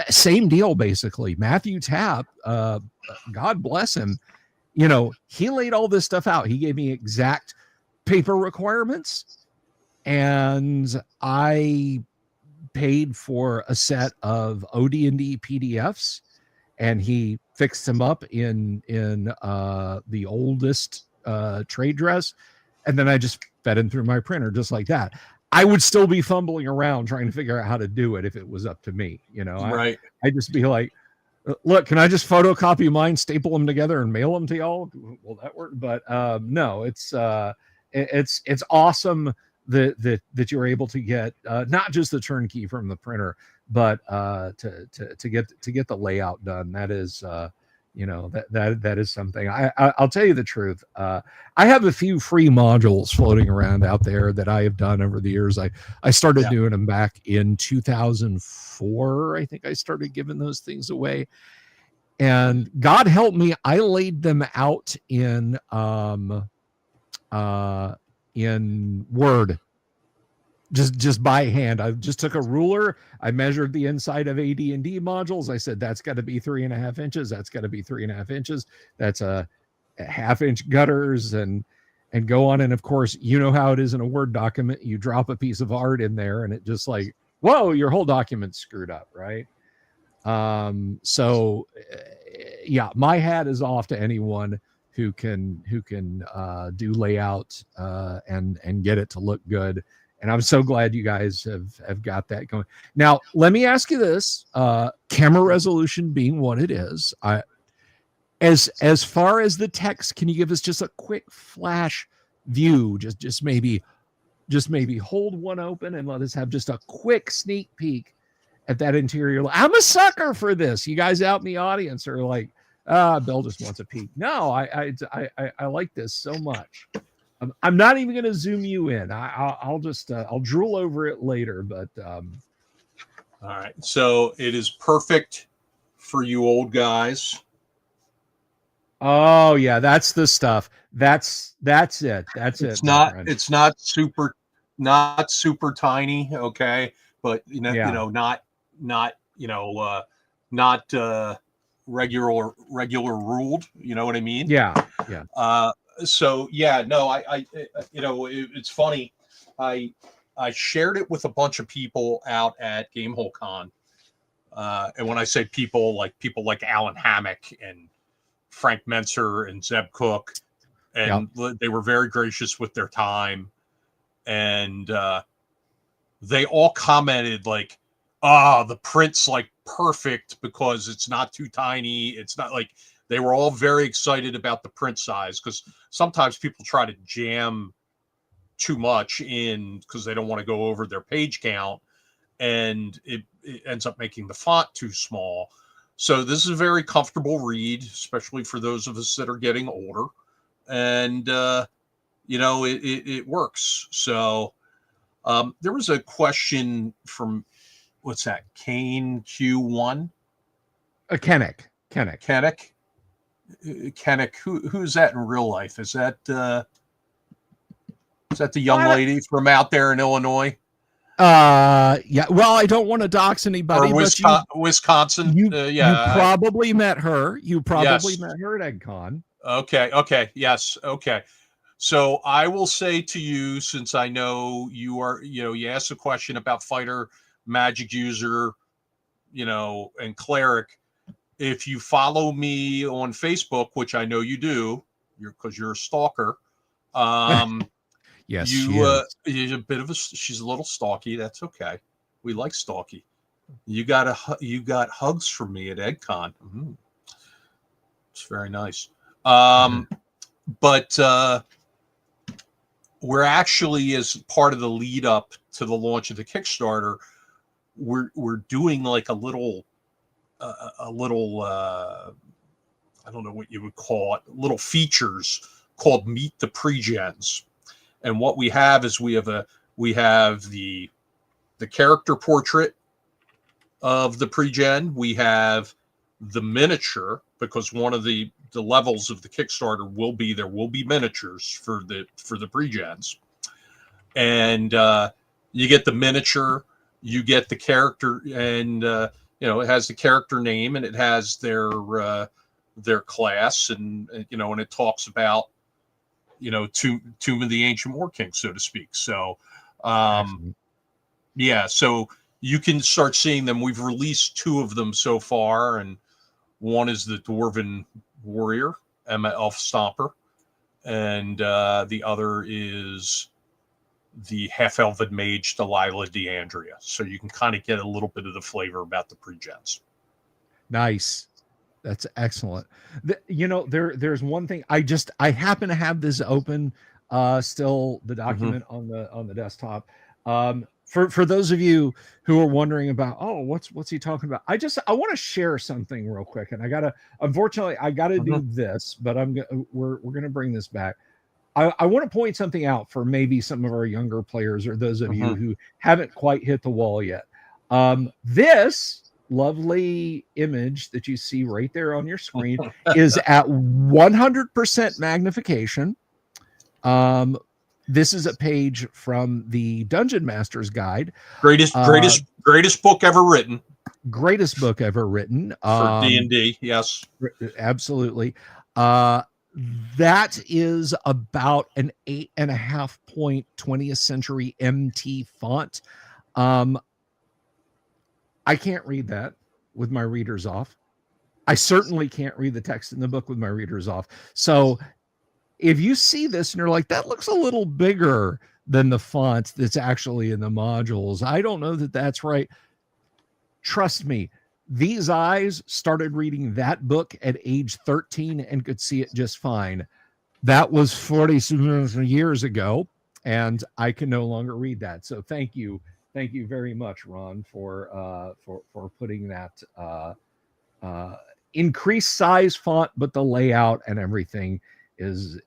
Same deal, basically. Matthew Tapp, God bless him. He laid all this stuff out. He gave me exact paper requirements, and I paid for a set of OD&D PDFs, and he fixed them up in the oldest trade dress, and then I just fed him through my printer just like that. I would still be fumbling around trying to figure out how to do it if it was up to me. right. I'd just be like, look, can I just photocopy mine, staple them together, and mail them to y'all? Will that work? But no, it's awesome that you're able to get not just the turnkey from the printer, but to get the layout done. That is that is something. I'll tell you the truth. I have a few free modules floating around out there that I have done over the years. I started doing them back in 2004. I think I started giving those things away, and God help me, I laid them out in Word, just by hand. I just took a ruler. I measured the inside of AD&D modules. I said, that's got to be 3.5 inches. That's got to be 3.5 inches. That's a half-inch gutters and go on. And of course, you know how it is in a Word document. You drop a piece of art in there and it just like, whoa, your whole document's screwed up, right? So yeah, my hat is off to anyone who can do layout and get it to look good. And I'm so glad you guys have got that going. Now, let me ask you this: camera resolution being what it is, as far as the text, can you give us just a quick flash view? Just maybe hold one open and let us have just a quick sneak peek at that interior. I'm a sucker for this. You guys out in the audience are like, Bill just wants a peek. No, I like this so much. I'm not even going to zoom you in. I'll just I'll drool over it later. But all right, so it is perfect for you old guys. Oh yeah, that's the stuff. That's it. It's not super tiny. Okay, but not regular ruled. You know what I mean? Yeah. So yeah, no, it's funny. I shared it with a bunch of people out at Gamehole Con, and when I say people like Alan Hammock and Frank Menser and Zeb Cook, and they were very gracious with their time, and they all commented like, the print's like perfect because it's not too tiny. It's not like. They were all very excited about the print size because sometimes people try to jam too much in because they don't want to go over their page count, and it ends up making the font too small. So this is a very comfortable read, especially for those of us that are getting older, and it works. So there was a question from what's that? Kane Q1? Kennick. Kennick, who's that in real life? Is that the young lady from out there in Illinois? Yeah. Well, I don't want to dox anybody. Or Wisconsin. You probably met her. You probably met her at EggCon. Okay. Yes. Okay. So I will say to you, since I know you are, you asked a question about fighter, magic user, and cleric. If you follow me on Facebook, which I know you do, because you're a stalker. Yes, she's a bit of she's a little stalky. That's okay. We like stalky. You got hugs from me at EggCon. Mm-hmm. It's very nice. But we're actually, as part of the lead up to the launch of the Kickstarter, we're doing like a little a little I don't know what you would call it, little features called Meet the Pregens. And what we have is we have the character portrait of the pregen. We have the miniature, because one of the levels of the Kickstarter will be miniatures for the pregens. And you get the miniature, you get the character, and it has the character name, and it has their class, and and it talks about Tomb of the Ancient War King, so to speak. So yeah, so you can start seeing them. We've released 2 of them so far, and one is the Dwarven Warrior, Emma Elf Stomper, and the other is the half-elven mage Delilah DeAndrea. So you can kind of get a little bit of the flavor about the pregens. Nice. That's excellent. There's one thing I happen to have this open, still the document on the desktop. For those of you who are wondering about, what's he talking about? I want to share something real quick, and unfortunately I gotta do this, but we're gonna bring this back. I want to point something out for maybe some of our younger players, or those of you who haven't quite hit the wall yet. This lovely image that you see right there on your screen is at 100% magnification. This is a page from the Dungeon Master's Guide. Greatest book ever written. Greatest book ever written. For D&D, yes. Absolutely. That is about an 8.5 point 20th century MT font. I can't read that with my readers off. I certainly can't read the text in the book with my readers off. So if you see this and you're like, that looks a little bigger than the font that's actually in the modules, I don't know that that's right. Trust me, these eyes started reading that book at age 13 and could see it just fine. That was 40 years ago, and I can no longer read that. So thank you very much, Ron, for putting that increased size font, but the layout and everything is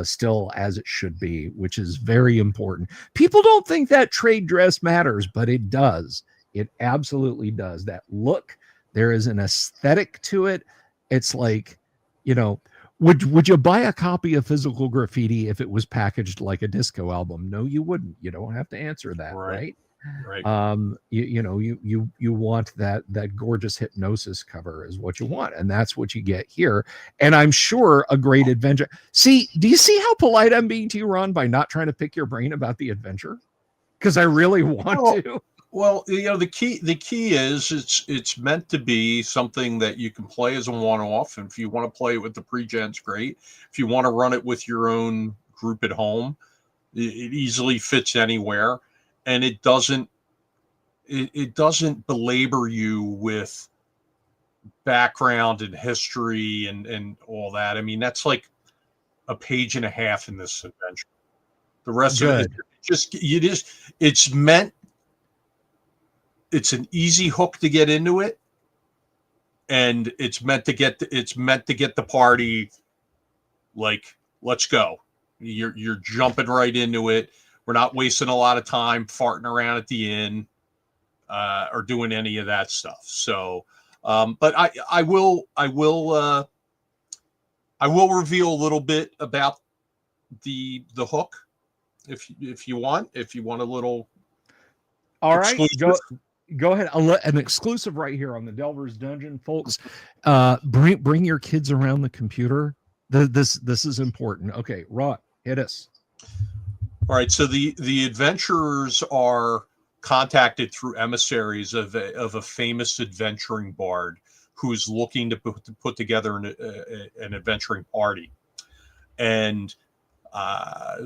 still as it should be, which is very important. People don't think that trade dress matters, but it does. It absolutely does. That look, there is an aesthetic to it. It's like, would you buy a copy of Physical Graffiti if it was packaged like a disco album? No, you wouldn't. You don't have to answer that, right? Right. You want that gorgeous Hypnosis cover is what you want, and that's what you get here. And I'm sure a great adventure. See, do you see how polite I'm being to you, Ron, by not trying to pick your brain about the adventure? Because I really want to. Well, the key is it's meant to be something that you can play as a one-off. And if you want to play it with the pregens, great. If you want to run it with your own group at home, it easily fits anywhere. And it doesn't belabor you with background and history and all that. I mean, that's like a page and a half in this adventure. The rest of it it's an easy hook to get into it, and it's meant to get the party like, let's go. You're jumping right into it. We're not wasting a lot of time farting around at the inn or doing any of that stuff. So, but I will reveal a little bit about the hook if you want a little. All right, go ahead. An exclusive right here on the Delver's Dungeon, folks. Bring your kids around the computer. This is important. Okay, Ron, hit us. All right, so the adventurers are contacted through emissaries of a famous adventuring bard who is looking to put together an adventuring party, and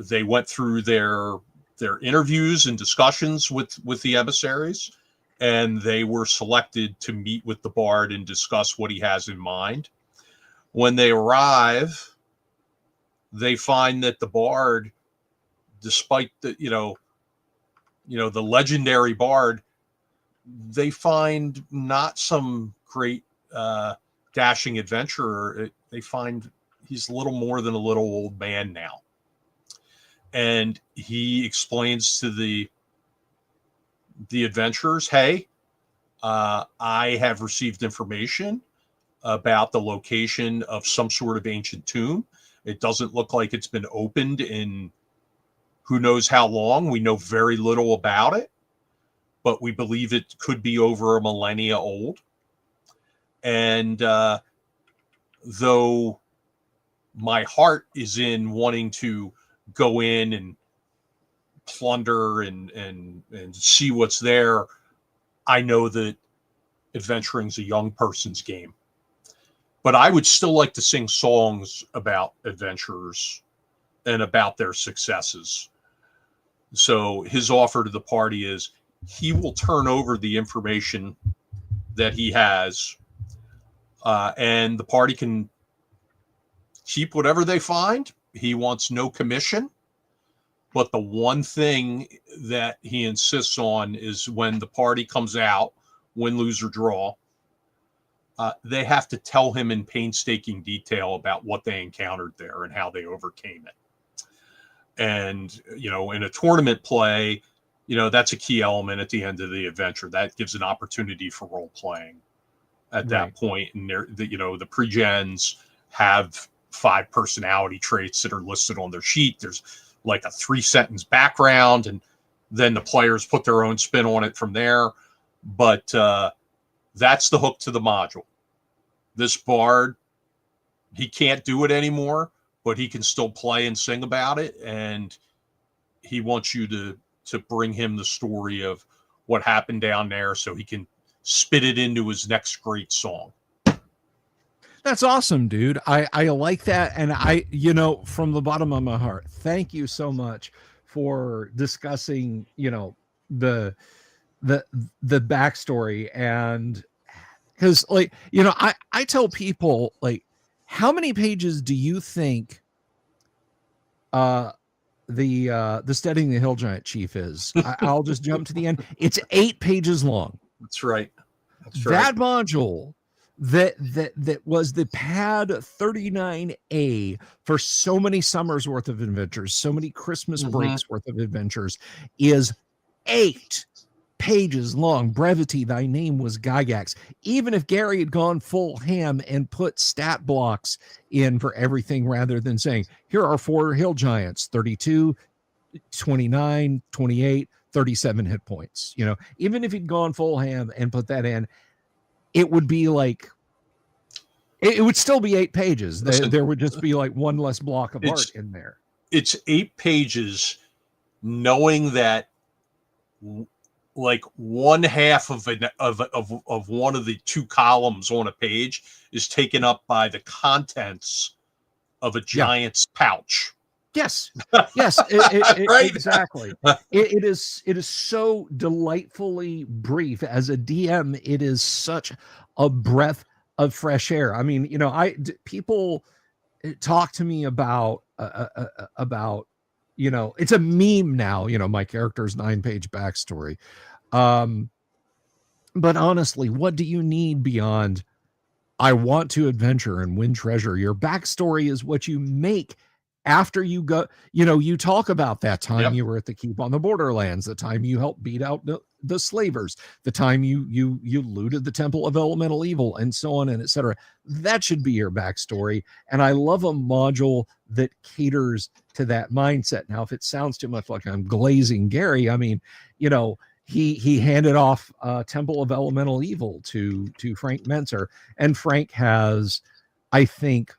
they went through their interviews and discussions with the emissaries, and they were selected to meet with the bard and discuss what he has in mind. When they arrive, they find that the bard, despite the the legendary bard, they find not some great dashing adventurer, they find he's a little more than a little old man now. And he explains to the adventurers, hey, I have received information about the location of some sort of ancient tomb. It doesn't look like it's been opened in who knows how long. We know very little about it, but we believe it could be over a millennia old. And though my heart is in wanting to go in and plunder and see what's there, I know that adventuring's a young person's game. But I would still like to sing songs about adventurers and about their successes. So his offer to the party is he will turn over the information that he has, and the party can keep whatever they find. He wants no commission. But the one thing that he insists on is when the party comes out, win, lose, or draw, they have to tell him in painstaking detail about what they encountered there and how they overcame it. And, in a tournament play, that's a key element at the end of the adventure. That gives an opportunity for role playing at that point. And the pre-gens have 5 personality traits that are listed on their sheet. There's like a 3-sentence background, and then the players put their own spin on it from there. But that's the hook to the module. This bard, he can't do it anymore, but he can still play and sing about it. And he wants you to bring him the story of what happened down there so he can spit it into his next great song. That's awesome, dude. I like that. And from the bottom of my heart, thank you so much for discussing, the backstory. And because I tell people, like, how many pages do you think the Studying the Hill Giant Chief is? I'll just jump to the end. It's 8 pages long. That's right. That module that was the pad 39A for so many summers worth of adventures, so many Christmas breaks worth of adventures, is 8 pages long. Brevity, thy name was Gygax. Even if Gary had gone full ham and put stat blocks in for everything rather than saying, here are 4 hill giants, 32, 29, 28, 37 hit points. Even if he'd gone full ham and put that in, it would be like, it would still be 8 pages. There would just be like one less block of art in there. It's 8 pages, knowing that like one half of one of the 2 columns on a page is taken up by the contents of a giant's pouch. Yes. Right? Exactly. It is so delightfully brief. As a DM, it is such a breath of fresh air. I mean, people talk to me about it's a meme now, my character's 9-page backstory. But honestly, what do you need beyond I want to adventure and win treasure? Your backstory is what you make after you go. You talk about that time you were at the keep on the Borderlands, the time you helped beat out the slavers, the time you looted the Temple of Elemental Evil, and so on and etc. That should be your backstory. And I love a module that caters to that mindset. Now, if it sounds too much like I'm glazing Gary, I mean, he handed off Temple of Elemental Evil to Frank Menzer, and Frank has, I think,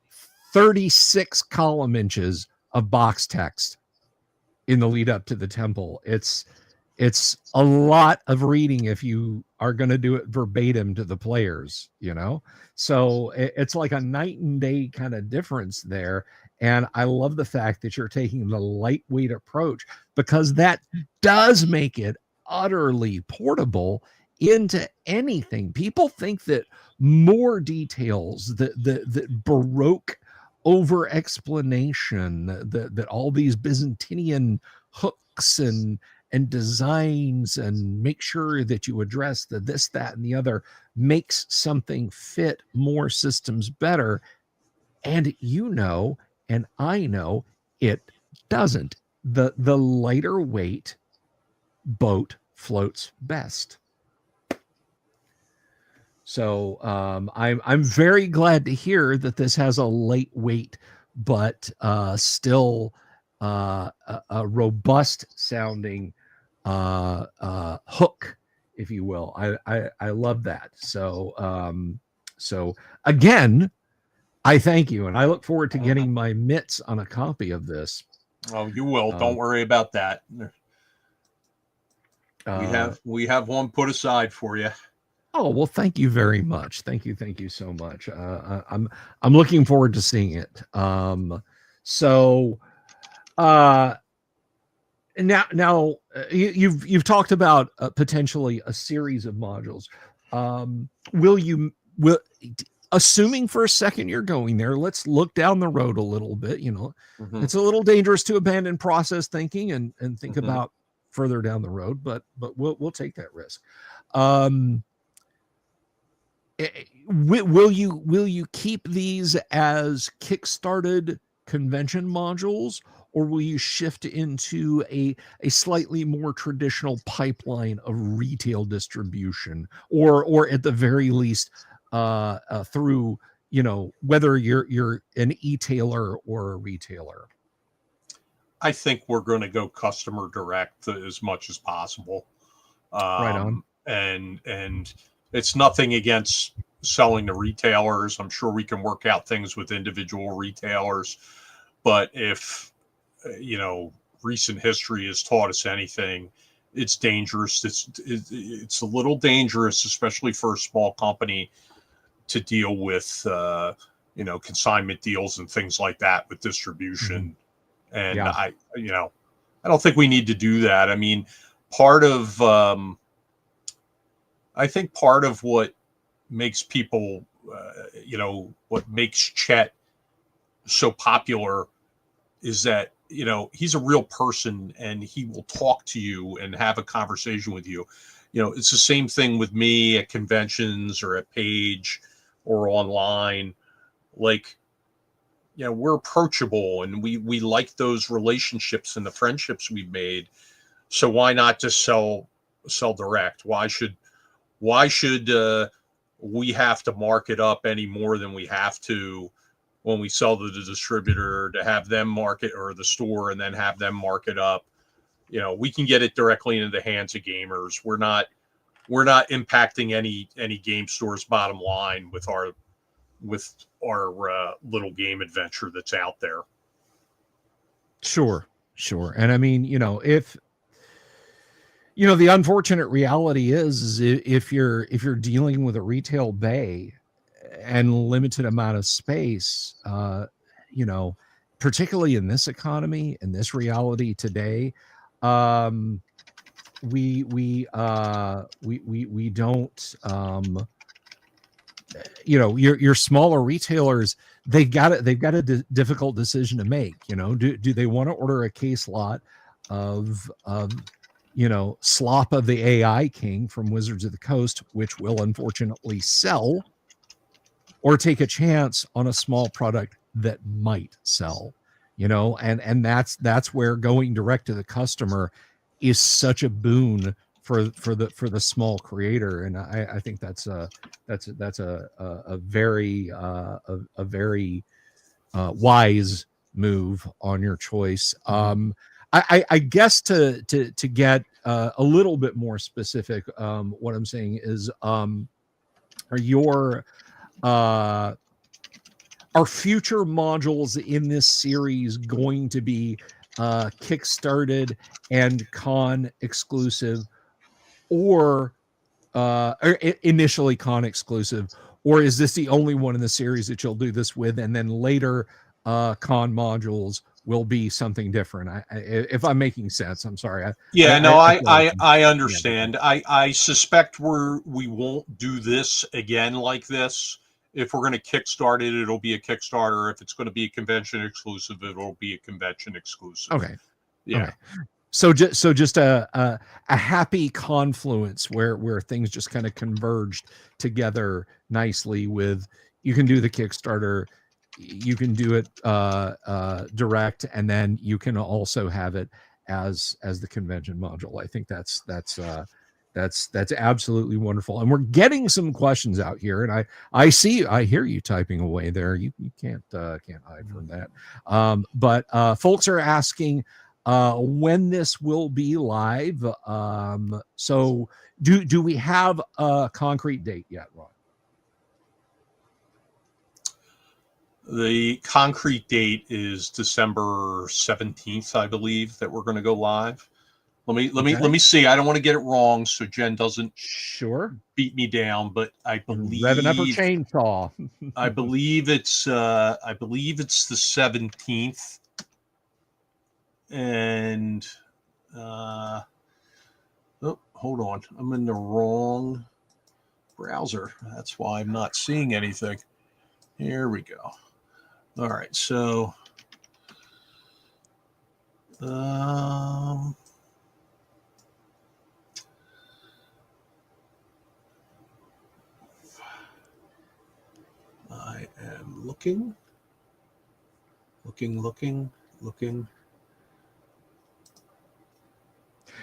36 column inches of box text in the lead up to the temple. It's a lot of reading if you are going to do it verbatim to the players, so it's like a night and day kind of difference there. And I love the fact that you're taking the lightweight approach, because that does make it utterly portable into anything. People think that more details, that Baroque over explanation, that all these Byzantinian hooks and and designs and make sure that you address the this, that, and the other makes something fit more systems better. And and I know it doesn't. The lighter weight boat floats best. So I'm very glad to hear that this has a lightweight but still a robust sounding hook, if you will. I love that. So again, I thank you, and I look forward to getting my mitts on a copy of this. Oh, you will. Don't worry about that. We have one put aside for you. Oh, well, thank you very much. Thank you so much. I'm looking forward to seeing it. Now you've talked about potentially a series of modules. Will assuming for a second you're going there, let's look down the road a little bit. It's a little dangerous to abandon process thinking and think about further down the road, but we'll take that risk. Will you keep these as kickstarted convention modules, or will you shift into a slightly more traditional pipeline of retail distribution, or at the very least through whether you're an e-tailer or a retailer? I think we're going to go customer direct as much as possible. Right on. And it's nothing against selling to retailers. I'm sure we can work out things with individual retailers. But if, recent history has taught us anything, it's dangerous. It's a little dangerous, especially for a small company, to deal with, consignment deals and things like that with distribution. And I don't think we need to do that. I mean, part of what makes people, what makes Chet so popular is that, he's a real person and he will talk to you and have a conversation with you. It's the same thing with me at conventions or at Page or online. Like, we're approachable and we like those relationships and the friendships we've made. So why not just sell direct? Why should we have to mark it up any more than we have to when we sell to the distributor, to have them market, or the store, and then have them mark it up? We can get it directly into the hands of gamers. We're not impacting any game store's bottom line with our little game adventure that's out there. Sure. And I mean, if the unfortunate reality is if you're dealing with a retail bay and limited amount of space, particularly in this economy, in this reality today, we don't, your smaller retailers, they've got a difficult decision to make. Do they want to order a case lot of Slop of the AI King from Wizards of the Coast, which will unfortunately sell, or take a chance on a small product that might sell? And that's where going direct to the customer is such a boon for the small creator. And I think that's a very wise move on your choice. I guess to get a little bit more specific, what I'm saying is, are future modules in this series going to be kickstarted and con exclusive, or initially con exclusive, or is this the only one in the series that you'll do this with, and then later con modules will be something different? If I'm making sense, I'm sorry. I understand. Yeah. I suspect we won't do this again like this. If we're going to kickstart it, it'll be a Kickstarter. If it's going to be a convention exclusive, it'll be a convention exclusive. Okay. Yeah. Okay. So just a happy confluence where things just kind of converged together nicely. With you can do the Kickstarter, you can do it direct, and then you can also have it as the convention module. I think that's absolutely wonderful. And we're getting some questions out here, and I hear you typing away there. You can't hide from that. But folks are asking when this will be live. So do we have a concrete date yet, Ron? The concrete date is December 17th, I believe, that we're going to go live. Let me see. I don't want to get it wrong, so Jen doesn't beat me down. But I believe revving up her chainsaw. I believe it's the 17th, and oh, hold on, I'm in the wrong browser. That's why I'm not seeing anything. Here we go. All right, so I am looking.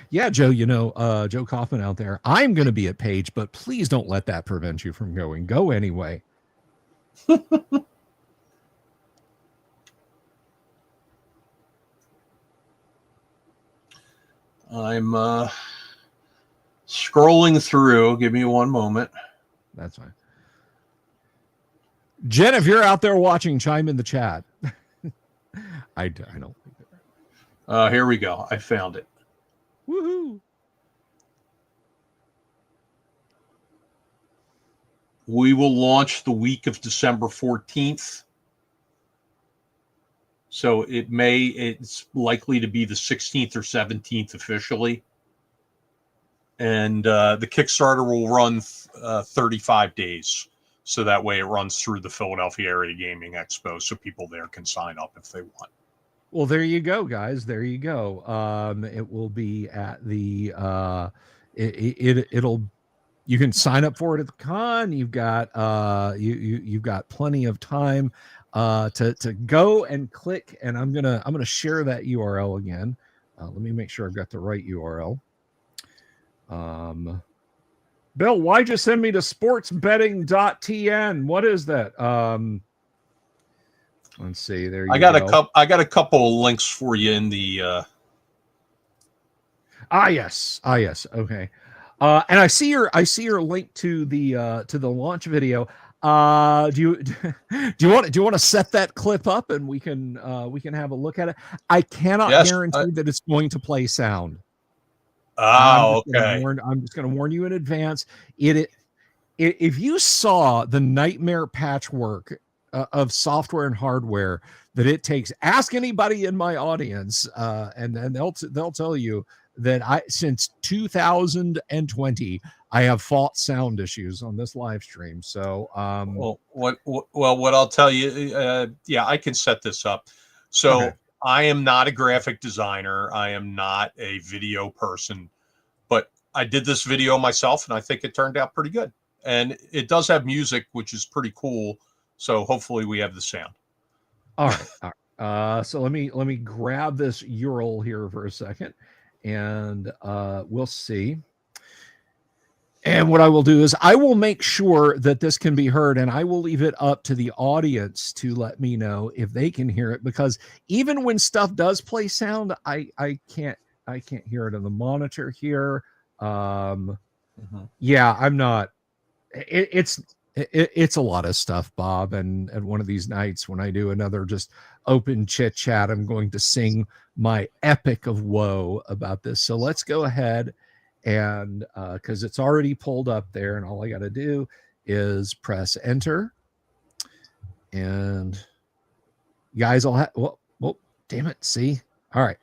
Yeah, Joe, Joe Kaufman out there. I'm going to be at Page, but please don't let that prevent you from going. Go anyway. I'm scrolling through. Give me one moment. That's fine. Jen, if you're out there watching, chime in the chat. I don't think that. Here we go. I found it. Woohoo! We will launch the week of December 14th. So it's likely to be the 16th or 17th officially. And the Kickstarter will run 35 days. So that way it runs through the Philadelphia Area Gaming Expo, so people there can sign up if they want. Well, there you go, guys. There you go. It will be at the you can sign up for it at the con. You've got you've got plenty of time to go and click. And I'm gonna share that URL again. Let me make sure I've got the right URL. Bill, why just send me to sportsbetting.tn? What is that? Let's see. There you go. I got a couple of links for you in the yes. Okay. And I see your link to the launch video. Do you want to set that clip up and we can have a look at it? I cannot guarantee that it's going to play sound. Okay. I'm just going to warn you in advance. If you saw the nightmare patchwork of software and hardware that it takes, ask anybody in my audience, and they'll tell you that since 2020 I have fought sound issues on this live stream. So what I'll tell you, I can set this up. So okay. I am not a graphic designer. I am not a video person, but I did this video myself and I think it turned out pretty good. And it does have music, which is pretty cool. So hopefully we have the sound. All right. So let me grab this URL here for a second, and we'll see. And what I will do is I will make sure that this can be heard, and I will leave it up to the audience to let me know if they can hear it, because even when stuff does play sound, I can't hear it on the monitor here. Yeah, I'm not. It's a lot of stuff, Bob, and one of these nights when I do another just open chit chat, I'm going to sing my epic of woe about this. So let's go ahead and because it's already pulled up there, and all I got to do is press enter, and you guys will have well, damn it, see. All right.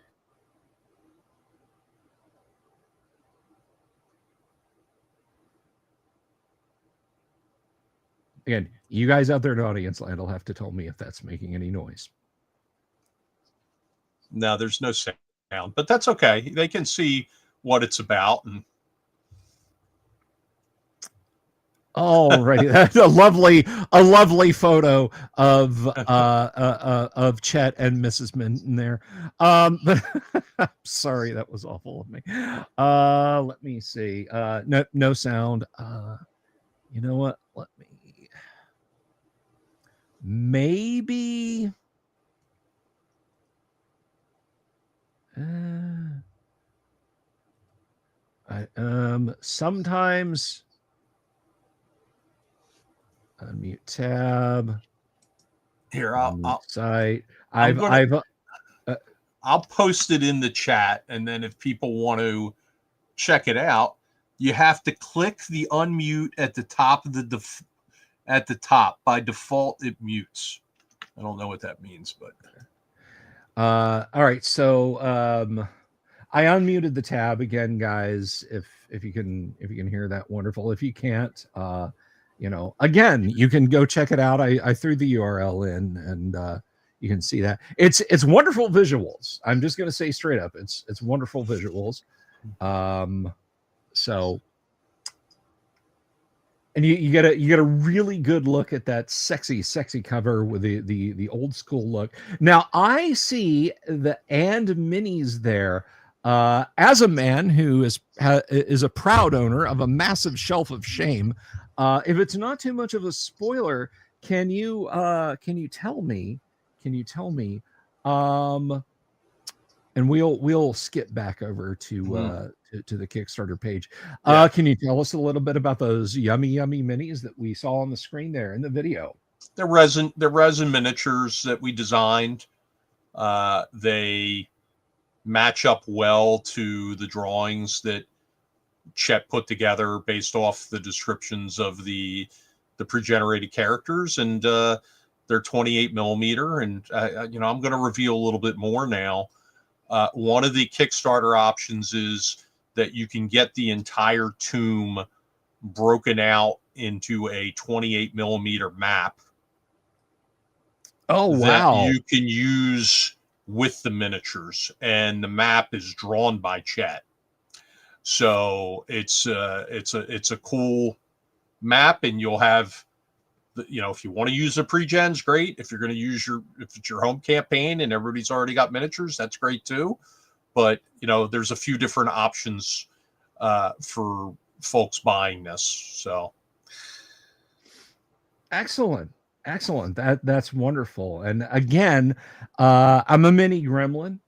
Again, you guys out there in audience land will have to tell me if that's making any noise. No, there's no sound but that's okay. They can see what it's about. And alrighty, that's a lovely photo of Chet and Mrs. Minton there. But sorry, that was awful of me. Let me see. No sound. You know what? Let me maybe. Sometimes unmute tab. Here, I'll site. I'll post it in the chat, and then if people want to check it out, you have to click the unmute at the top of at the top. By default, it mutes. I don't know what that means, but all right. So I unmuted the tab again, guys. If you can hear that, wonderful. If you can't, again, you can go check it out. I threw the URL in, and you can see that it's wonderful visuals. I'm just gonna say straight up, it's wonderful visuals. So, and you get a really good look at that sexy cover with the old school look. Now I see the and minis there. As a man who is a proud owner of a massive shelf of shame, if it's not too much of a spoiler, can you tell me? And we'll skip back over to the Kickstarter page. Can you tell us a little bit about those yummy minis that we saw on the screen there in the video? They're resin miniatures that we designed. They match up well to the drawings that Chet put together based off the descriptions of the pre-generated characters, and they're 28 millimeter. And I'm going to reveal a little bit more now. One of the Kickstarter options is that you can get the entire tomb broken out into a 28 millimeter map. Oh, wow. That you can use with the miniatures, and the map is drawn by Chet. So it's a cool map, and you'll have, if you want to use the pre-gens, great. If you're going to use if it's your home campaign and everybody's already got miniatures, that's great too. But there's a few different options for folks buying this. So excellent. That's wonderful. And again, I'm a mini gremlin.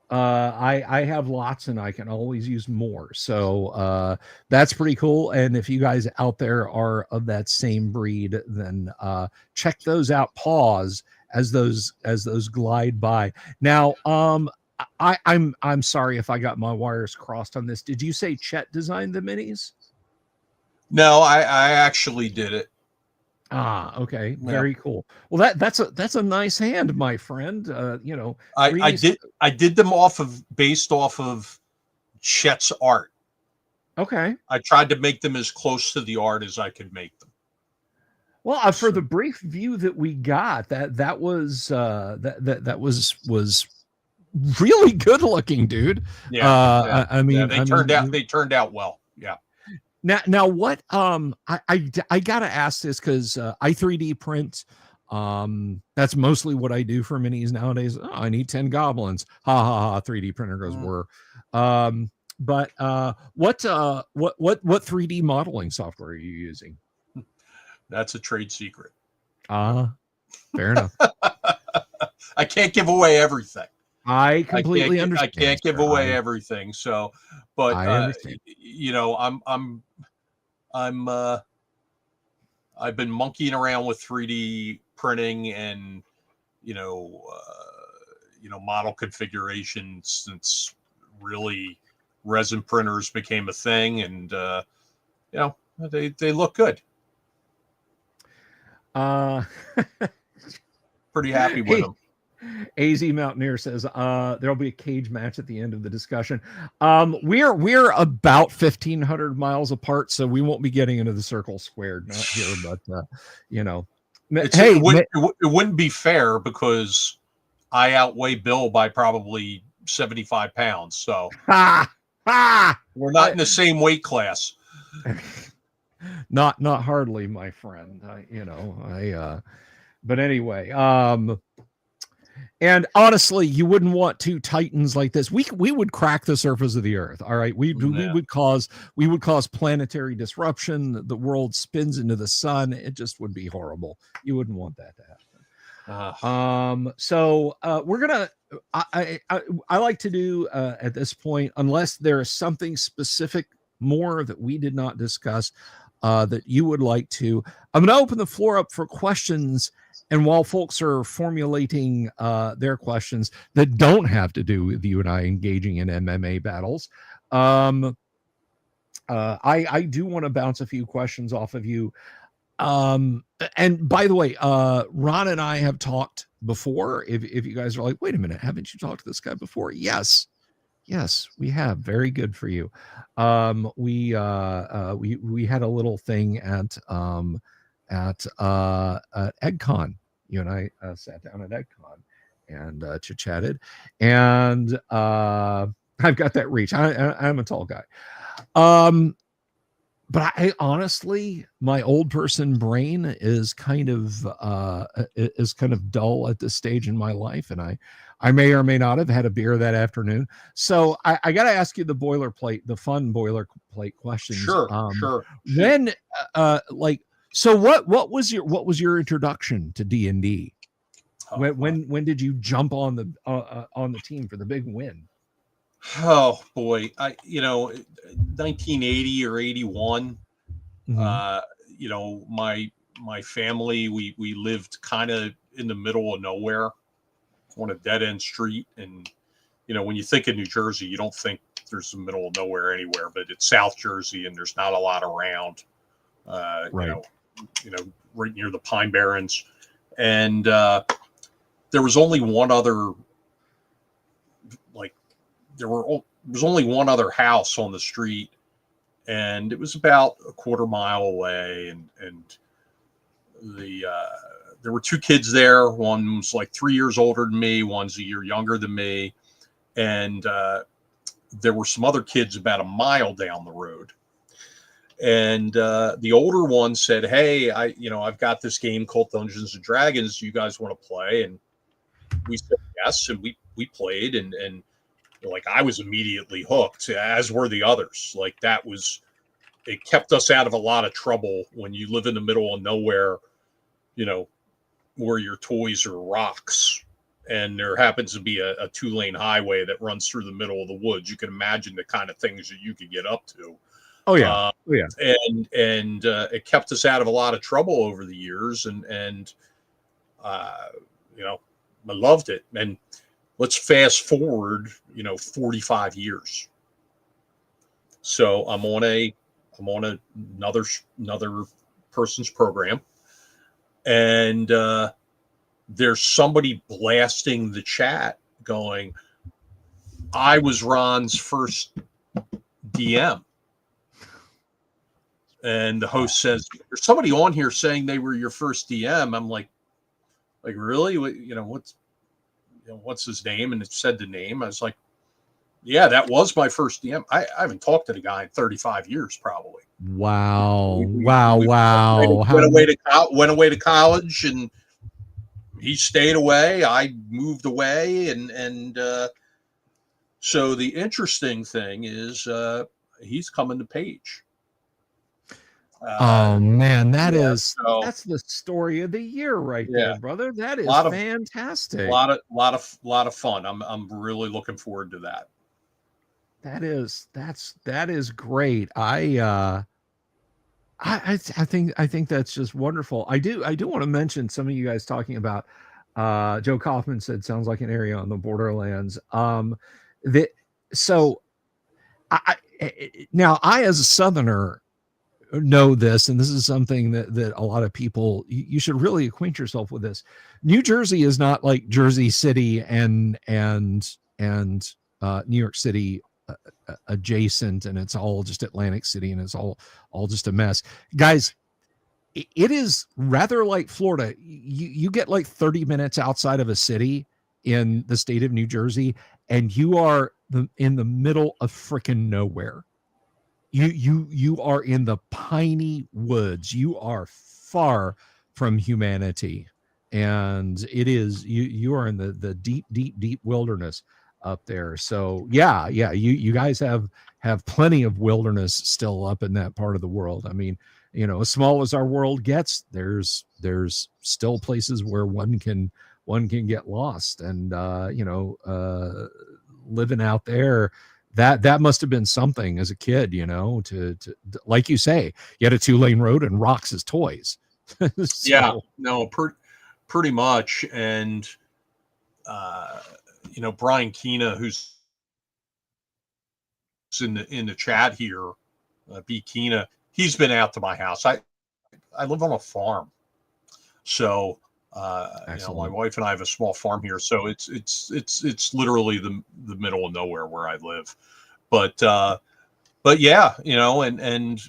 I have lots, and I can always use more. So that's pretty cool. And if you guys out there are of that same breed, then check those out. Pause as those glide by. Now, I'm sorry if I got my wires crossed on this. Did you say Chet designed the minis? No, I actually did it. Ah, okay, very cool. Well, that's a nice hand, my friend. I did them based off of Chet's art. Okay. I tried to make them as close to the art as I could make them. Well, for the brief view that we got, that was really good looking, dude. Yeah. I mean, they turned out well. Yeah. Now what I gotta ask this because I 3D print. That's mostly what I do for minis nowadays. Oh, I need 10 goblins. Ha ha ha. 3D printer goes whir. But what 3D modeling software are you using? That's a trade secret. Fair enough. I can't give away everything. I completely understand. I can't give away everything. So, but I understand. I've been monkeying around with 3D printing and model configuration since really resin printers became a thing, and they look good. Pretty happy with them. AZ Mountaineer says there'll be a cage match at the end of the discussion. We're about 1,500 miles apart, so we won't be getting into the circle squared not here. But it wouldn't be fair because I outweigh Bill by probably 75 pounds. So we're not in the same weight class. Not hardly, my friend. But anyway, and honestly, you wouldn't want two titans like this. We would crack the surface of the earth. All right. We would cause planetary disruption. The world spins into the sun. It just would be horrible. You wouldn't want that to happen. So we're gonna I like to do at this point, unless there is something specific more that we did not discuss that you would like to, I'm going to open the floor up for questions. And while folks are formulating their questions that don't have to do with you and I engaging in MMA battles, I do want to bounce a few questions off of you. And by the way, Ron and I have talked before. If you guys are like, wait a minute, haven't you talked to this guy before? Yes, we have. Very good for you. We had a little thing at EggCon. You and I sat down at EggCon and chit-chatted, and I've got that reach. I'm a tall guy. But I honestly, my old person brain is kind of dull at this stage in my life, and I may or may not have had a beer that afternoon. So I got to ask you the fun boilerplate questions. Sure. When so what was your introduction to D&D? When did you jump on the team for the big win? Oh boy, 1980 or 81. Mm-hmm. My family, we lived kind of in the middle of nowhere on a dead end street, and when you think of New Jersey, you don't think there's the middle of nowhere anywhere, but it's South Jersey, and there's not a lot around. Right. Right near the Pine Barrens, and there was only one other. There was only one other house on the street, and it was about a quarter mile away. And there were two kids there. One was like 3 years older than me. One's a year younger than me. And there were some other kids about a mile down the road. And the older one said, "Hey, I've got this game called Dungeons and Dragons. You guys want to play?" And we said yes, and we played, and I was immediately hooked, as were the others. It kept us out of a lot of trouble when you live in the middle of nowhere, where your toys are rocks, and there happens to be a 2-lane highway that runs through the middle of the woods. You can imagine the kind of things that you could get up to. Oh yeah. And it kept us out of a lot of trouble over the years. And I loved it. And let's fast forward, 45 years. So I'm on another person's program, and there's somebody blasting the chat going, "I was Ron's first DM." And the host says, "There's somebody on here saying they were your first DM." I'm like, really? What's his name? And it said the name. I was like, yeah, that was my first DM. I haven't talked to the guy in 35 years, probably. Wow. We went away to college, and he stayed away. I moved away. And so the interesting thing is he's coming to Page. Oh man, that's the story of the year right there, brother. That is fantastic. A lot of fun. I'm really looking forward to that. That is great. I think that's just wonderful. I do want to mention some of you guys talking about Joe Kaufman said sounds like an area on the borderlands. Now I as a Southerner know this, and this is something that a lot of people, you should really acquaint yourself with this. New Jersey is not like Jersey City and New York City adjacent, and it's all just Atlantic City, and it's all just a mess, guys. It is rather like Florida. You get like 30 minutes outside of a city in the state of New Jersey, and you are in the middle of freaking nowhere. You are in the piney woods. You are far from humanity, and it is you are in the deep wilderness up there. So yeah, you guys have plenty of wilderness still up in that part of the world. I mean, as small as our world gets, there's still places where one can get lost, and living out there, that must have been something as a kid, to like you say, you had a 2-lane road and rocks as toys. So. Yeah, no, pretty much. And Brian Keena, who's in the chat here, B Keena, he's been out to my house. I live on a farm, so my wife and I have a small farm here, so it's literally the middle of nowhere where I live. But yeah, and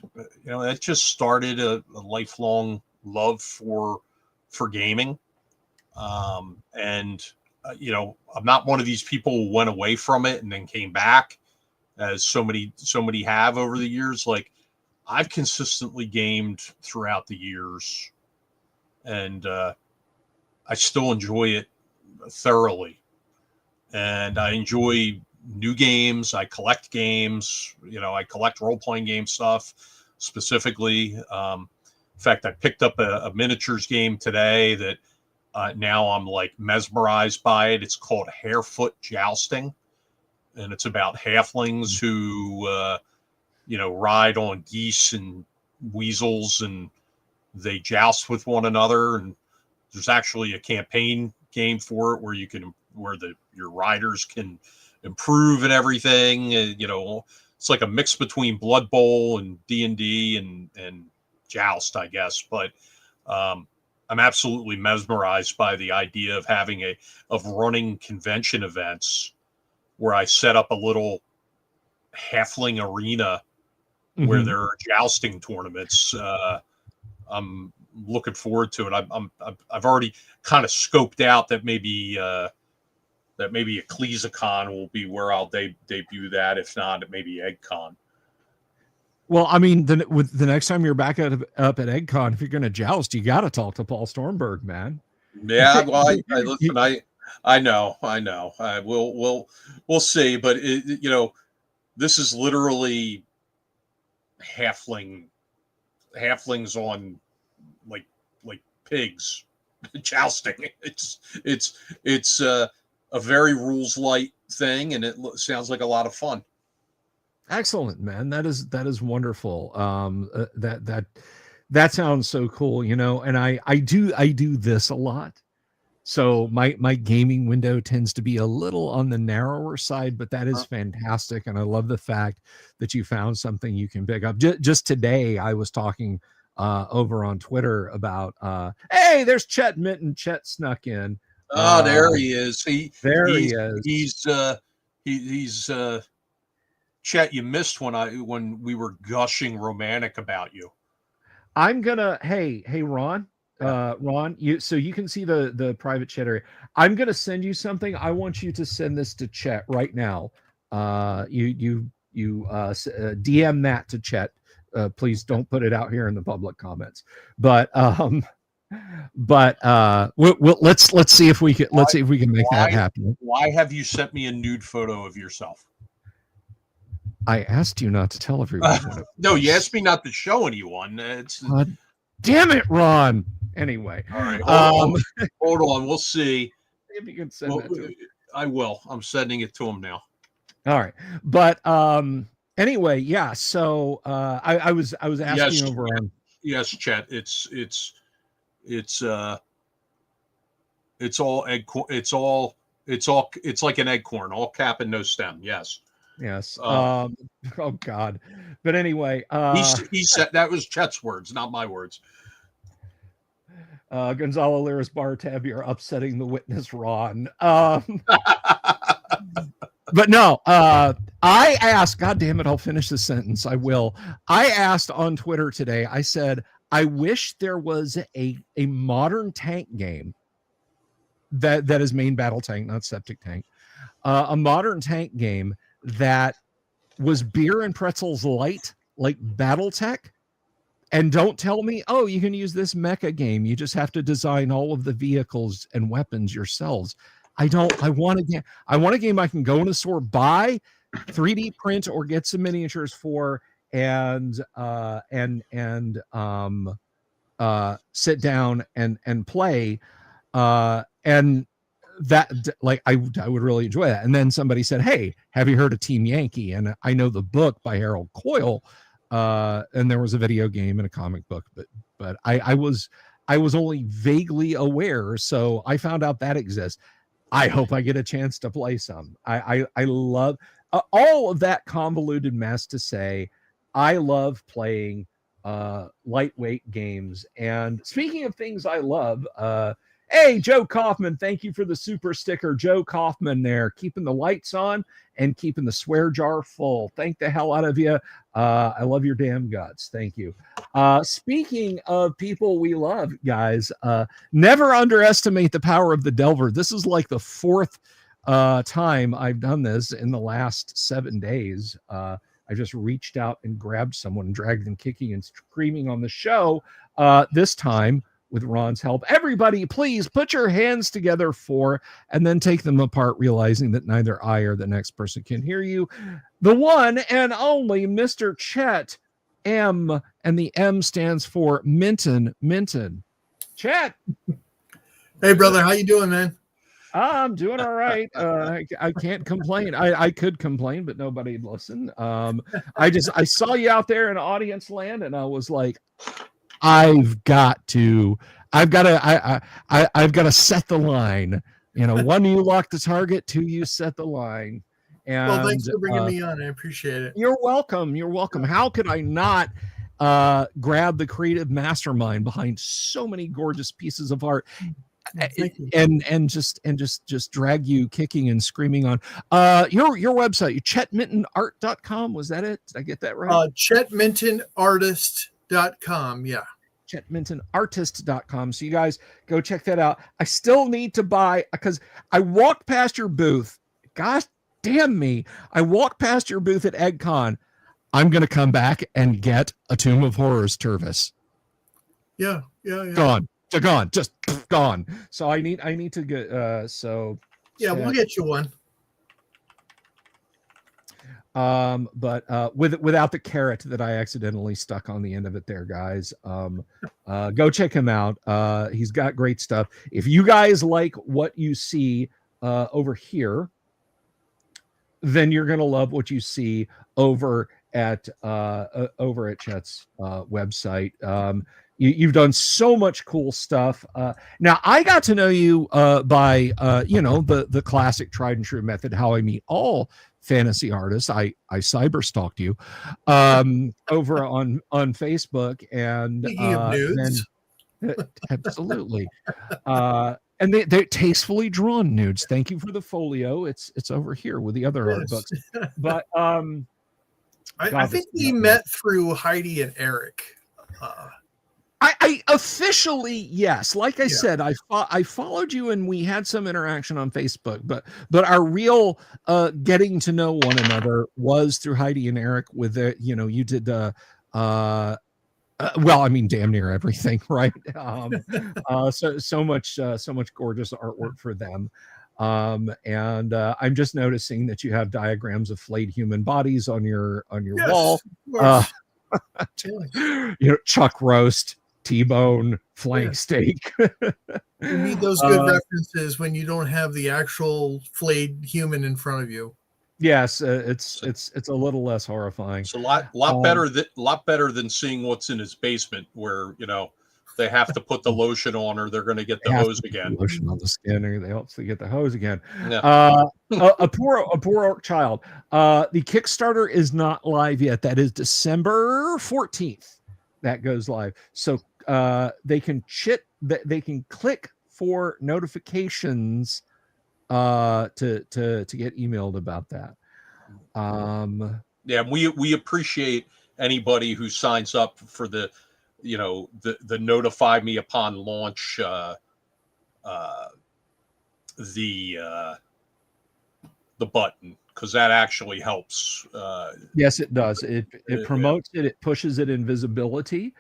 that just started a lifelong love for gaming. And I'm not one of these people who went away from it and then came back, as so many have over the years. Like, I've consistently gamed throughout the years, and I still enjoy it thoroughly. And I enjoy new games. I collect games. I collect role-playing game stuff specifically. In fact, I picked up a miniatures game today that now I'm like mesmerized by it. It's called Harefoot Jousting, and it's about halflings who ride on geese and weasels, and they joust with one another. And there's actually a campaign game for it where your riders can improve and everything. It's like a mix between Blood Bowl and D&D and Joust, I guess. But I'm absolutely mesmerized by the idea of running convention events where I set up a little halfling arena where there are jousting tournaments. I'm looking forward to it. I've already kind of scoped out that maybe EcclesiaCon will be where I'll debut that. If not, maybe EggCon. Well, I mean, with the next time you're back up at EggCon, if you're going to joust, you got to talk to Paul Stormberg, man. Yeah, well, I know. We'll see, but this is literally halflings on like pigs jousting. It's a very rules light thing, and it sounds like a lot of fun. Excellent, man. That is wonderful. That sounds so cool, and I do this a lot. So my gaming window tends to be a little on the narrower side, but that is fantastic. And I love the fact that you found something you can pick up. Just today, I was talking over on Twitter about, hey, there's Chet Minton. Chet snuck in. Oh, there he is. He is. He's Chet, you missed when we were gushing romantic about you. I'm gonna, hey, Ron. Ron, you can see the private chat area. I'm gonna send you something. I want you to send this to Chet right now. You DM that to Chet. Please don't put it out here in the public comments. But let's see if we can make that happen. Why have you sent me a nude photo of yourself? I asked you not to tell everyone. No, you asked me not to show anyone. God damn it, Ron. Anyway, all right, hold on. We'll see if you can send that to him. I will. I'm sending it to him now. All right, but anyway, yeah. So I was asking over on. Yes, Chet. It's all egg. It's like an eggcorn, all cap and no stem. Yes. Yes. Oh God. But anyway, he said that was Chet's words, not my words. Gonzalo Liris Bar Tab, you're upsetting the witness, Ron. But no, I asked, God damn it, I'll finish the sentence. I will. I asked on Twitter today, I said, I wish there was a modern tank game that is main battle tank, not septic tank, a modern tank game that was beer and pretzels light, like BattleTech. And don't tell me, oh, you can use this mecha game. You just have to design all of the vehicles and weapons yourselves. I want a game I can go in a store, buy, 3D print, or get some miniatures for, and sit down and play. And that, like, I would really enjoy that. And then somebody said, hey, have you heard of Team Yankee? And I know the book by Harold Coyle. And there was a video game and a comic book, but I was only vaguely aware. So I found out that exists. I hope I get a chance to play some. I love all of that convoluted mess to say. I love playing lightweight games. And speaking of things I love, hey, Joe Kaufman, thank you for the super sticker. Joe Kaufman there, keeping the lights on and keeping the swear jar full. Thank the hell out of you. I love your damn guts. Thank you. Speaking of people we love, guys, never underestimate the power of the Delver. This is like the fourth time I've done this in the last 7 days. I just reached out and grabbed someone and dragged them kicking and screaming on the show. This time with Ron's help. Everybody, please put your hands together and then take them apart, realizing that neither I or the next person can hear you. The one and only Mr. Chet M, and the M stands for Minton. Chet. Hey, brother, how you doing, man? I'm doing all right. I can't complain. I could complain, but nobody'd listen. I saw you out there in audience land, and I was like, I've got to set the line. You know, one, you lock the target, two, you set the line. And well, thanks for bringing me on. I appreciate it. You're welcome. You're welcome. How could I not grab the creative mastermind behind so many gorgeous pieces of art and just drag you kicking and screaming on your website, chetmintonart.com? Was that it? Did I get that right? chetmintonartist.com. Yeah. chetmintonartist.com. So you guys go check that out. I still need to buy, because I walked past your booth. Gosh damn me. I walked past your booth at EggCon. I'm going to come back and get a Tomb of Horrors Tervis. Yeah. Gone. Just gone. So I need to get we'll get you one. But without the carrot that I accidentally stuck on the end of it there, guys. Go check him out. He's got great stuff. If you guys like what you see over here, then you're gonna love what you see over at Chet's website. You've done so much cool stuff. Now I got to know you by the classic tried and true method, how I meet all fantasy artists. I cyber stalked you over on Facebook, and speaking of nudes. Absolutely. And they're tastefully drawn nudes. Thank you for the folio. It's over here with the other art books. But I think we met through Heidi and Eric. I officially, yes. Like I said, I followed you and we had some interaction on Facebook, but our real getting to know one another was through Heidi and Eric. With you did well, I mean, damn near everything, right? So much gorgeous artwork for them. And I'm just noticing that you have diagrams of flayed human bodies on your wall. Chuck roast, T-bone, flank steak. You need those good references when you don't have the actual flayed human in front of you. Yes, it's a little less horrifying. It's a lot better than seeing what's in his basement, where they have to put the lotion on, or they're going to get the hose again. Lotion on the skin, or they hopefully get the hose again. Yeah. A poor orc child. The Kickstarter is not live yet. That is December 14th. That goes live. So they can click for notifications to get emailed about that. We appreciate anybody who signs up for the notify me upon launch the the button, because that actually helps. Yes, it does. It promotes it. It pushes it in visibility.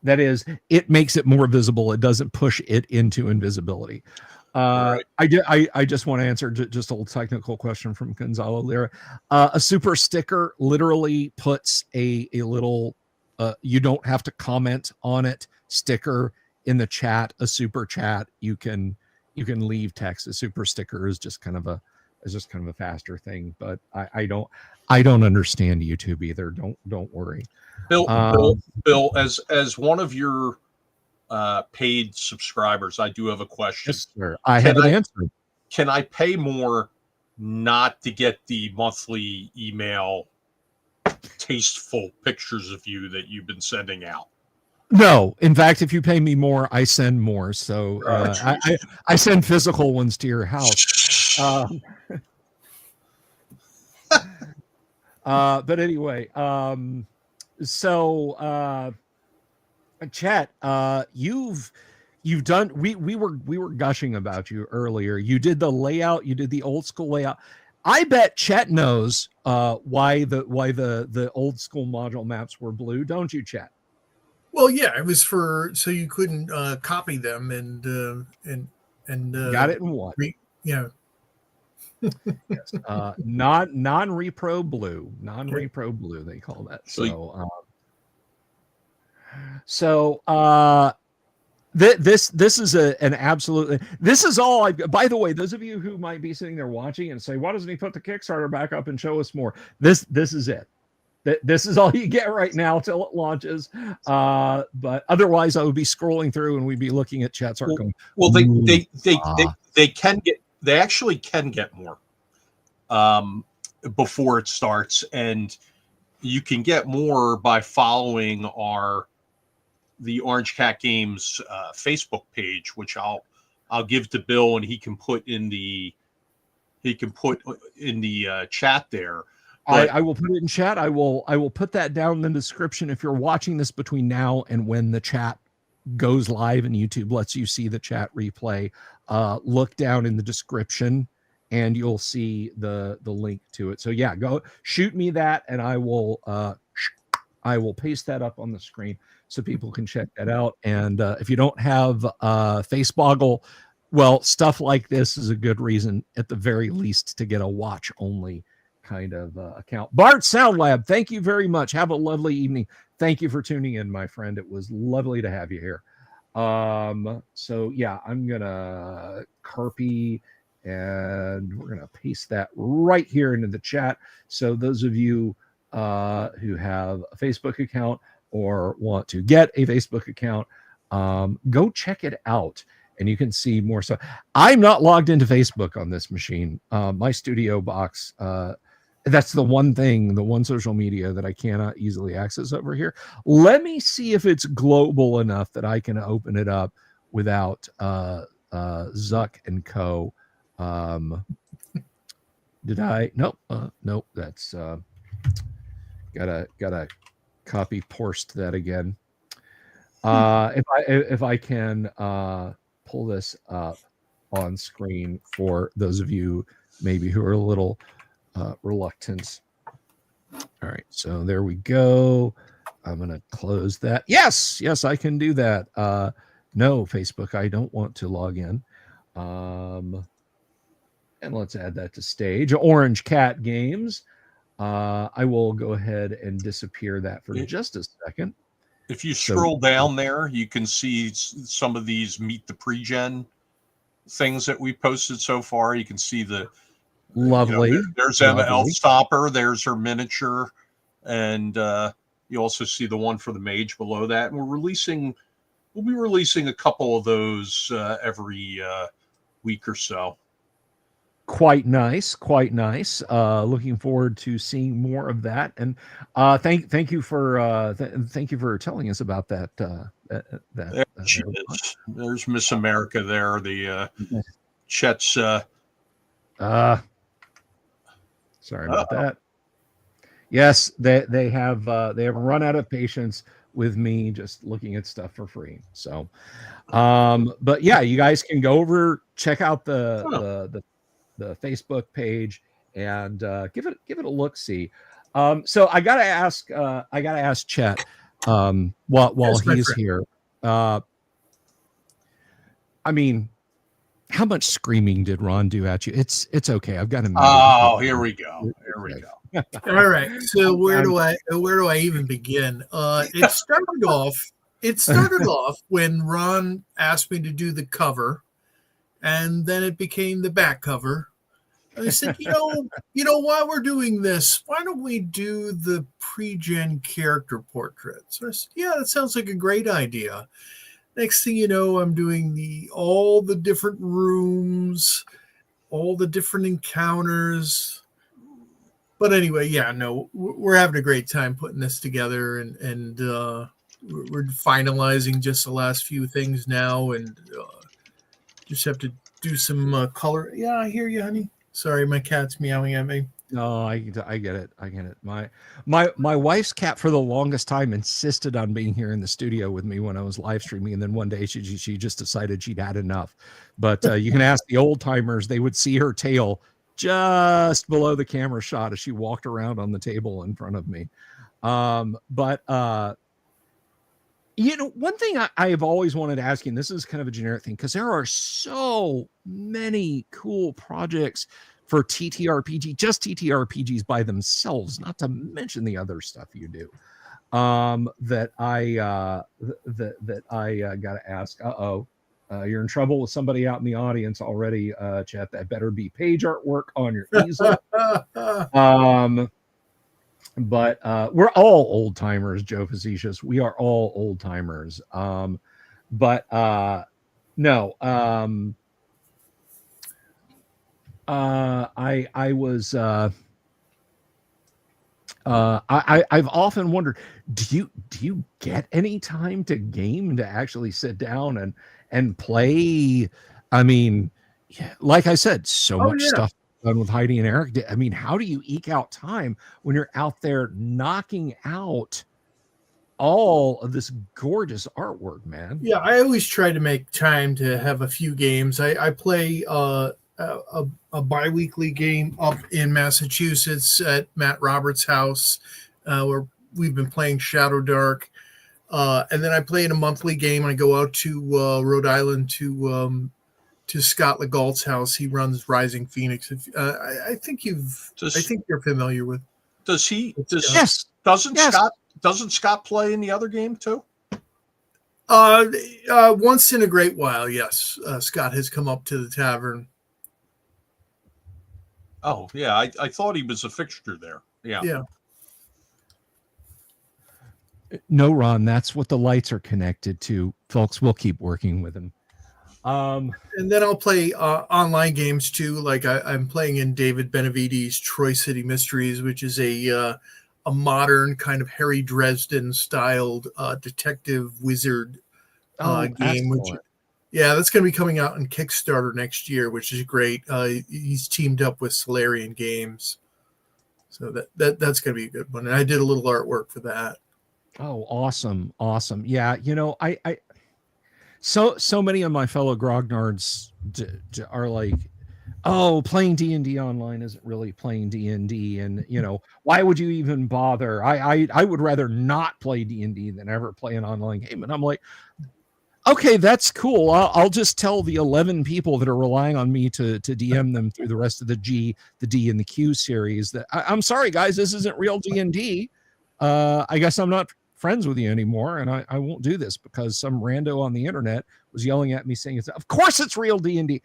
That is, it makes it more visible. It doesn't push it into invisibility. Right. I just want to answer just a little technical question from Gonzalo Lira. A super sticker literally puts a little, you don't have to comment on it, sticker in the chat. A super chat, you can leave text. A super sticker is just kind of a faster thing, but I don't understand YouTube either. Don't worry. Bill, as one of your paid subscribers, I do have a question. Yes, sir. I have an answer. Can I pay more not to get the monthly email tasteful pictures of you that you've been sending out? No, in fact, if you pay me more, I send more. So I send physical ones to your house. But anyway, so Chet, you've done. We were gushing about you earlier. You did the layout. You did the old school layout. I bet Chet knows why the old school module maps were blue, don't you, Chet? Well, yeah, it was so you couldn't copy them and got it in what? Yes. Non-repro blue, blue. They call that. This is an absolute. This is all. By the way, those of you who might be sitting there watching and say, "Why doesn't he put the Kickstarter back up and show us more?" This is it. This is all you get right now till it launches. But otherwise, I would be scrolling through and we'd be looking at Chet's art. Well, they actually can get more before it starts, and you can get more by following the Orange Cat Games Facebook page, which I'll give to Bill, and he can put in the chat there. I will put it in chat. I will put that down in the description. If you're watching this between now and when the chat goes live and YouTube lets you see the chat replay, look down in the description and you'll see the link to it. So yeah, go shoot me that and I will paste that up on the screen so people can check that out. And if you don't have Faceboggle, well, stuff like this is a good reason at the very least to get a watch only kind of account. Bart Sound Lab, thank you very much. Have a lovely evening. Thank you for tuning in, my friend. It was lovely to have you here. So yeah, I'm gonna copy and we're gonna paste that right here into the chat. So those of you who have a Facebook account or want to get a Facebook account, go check it out and you can see more stuff. I'm not logged into Facebook on this machine. My studio box, that's the one social media that I cannot easily access over here. Let me see if it's global enough that I can open it up without Zuck and Co. Did I? Nope. Nope. That's gotta copy paste that again. If I can pull this up on screen for those of you maybe who are a little reluctant. All right, so there we go. I'm gonna close that. Yes, I can do that. No, Facebook, I don't want to log in. And let's add that to stage. Orange Cat Games. I will go ahead and disappear that for just a second. If you scroll down there, you can see some of these Meet the Pre-Gen things that we posted so far. You can see the lovely. There's Emma Elstopper. There's her miniature, and you also see the one for the mage below that. And we'll be releasing a couple of those every week or so. Quite nice. Looking forward to seeing more of that. And thank you for telling us about that. There's Miss America there. The Chet's. Sorry about that. Yes, they have run out of patience with me just looking at stuff for free. So, but yeah, you guys can go over, check out the Facebook page and give it a look. See, so I gotta ask Chet while he's here. I mean, how much screaming did Ron do at you? It's okay. I've got him. Oh, here we go. All right. So where do I even begin? It started off when Ron asked me to do the cover, and then it became the back cover. And I said, while we're doing this, why don't we do the pre-gen character portraits? So I said, yeah, that sounds like a great idea. Next thing you know, I'm doing all the different rooms, all the different encounters. But anyway, yeah, no, we're having a great time putting this together, and we're finalizing just the last few things now, and just have to do some color. Yeah, I hear you, honey. Sorry, my cat's meowing at me. No, I get it. My wife's cat for the longest time insisted on being here in the studio with me when I was live streaming, and then one day she just decided she'd had enough. But you can ask the old timers; they would see her tail just below the camera shot as she walked around on the table in front of me. But one thing I have always wanted to ask you, and this is kind of a generic thing, because there are so many cool projects for TTRPG, just TTRPGs by themselves, not to mention the other stuff you do. That I got to ask. You're in trouble with somebody out in the audience already, Chet. That better be page artwork on your easel. But we're all old timers, Joe Facetious. We are all old timers. But no. I've often wondered, do you get any time to game, to actually sit down and play? I mean, like I said, so much stuff done with Heidi and Eric. I mean, how do you eke out time when you're out there knocking out all of this gorgeous artwork, man? Yeah, I always try to make time to have a few games. I play a bi-weekly game up in Massachusetts at Matt Roberts' house, where we've been playing Shadow Dark. And then I play in a monthly game. I go out to Rhode Island to Scott Legault's house. He runs Rising Phoenix. I think you're familiar with. Yes. Doesn't Scott play in the other game too? Once in a great while, yes. Scott has come up to the tavern. Oh yeah, I thought he was a fixture there. Yeah. No, Ron, that's what the lights are connected to, folks. We'll keep working with him. And then I'll play online games too. Like I'm playing in David Benavides' Troy City Mysteries, which is a modern kind of Harry Dresden styled detective wizard game. Which, that's going to be coming out on Kickstarter next year, which is great. He's teamed up with Solarian Games, so that's going to be a good one. And I did a little artwork for that. Oh, awesome. Yeah, I so many of my fellow grognards are like, oh, playing D&D online isn't really playing D&D, and why would you even bother? I would rather not play D&D than ever play an online game. And I'm like, okay, that's cool. I'll just tell the 11 people that are relying on me to DM them through the rest of the G, the D, and the Q series that I'm sorry, guys, this isn't real D&D. I guess I'm not friends with you anymore, and I won't do this because some rando on the internet was yelling at me saying, of course it's real D&D.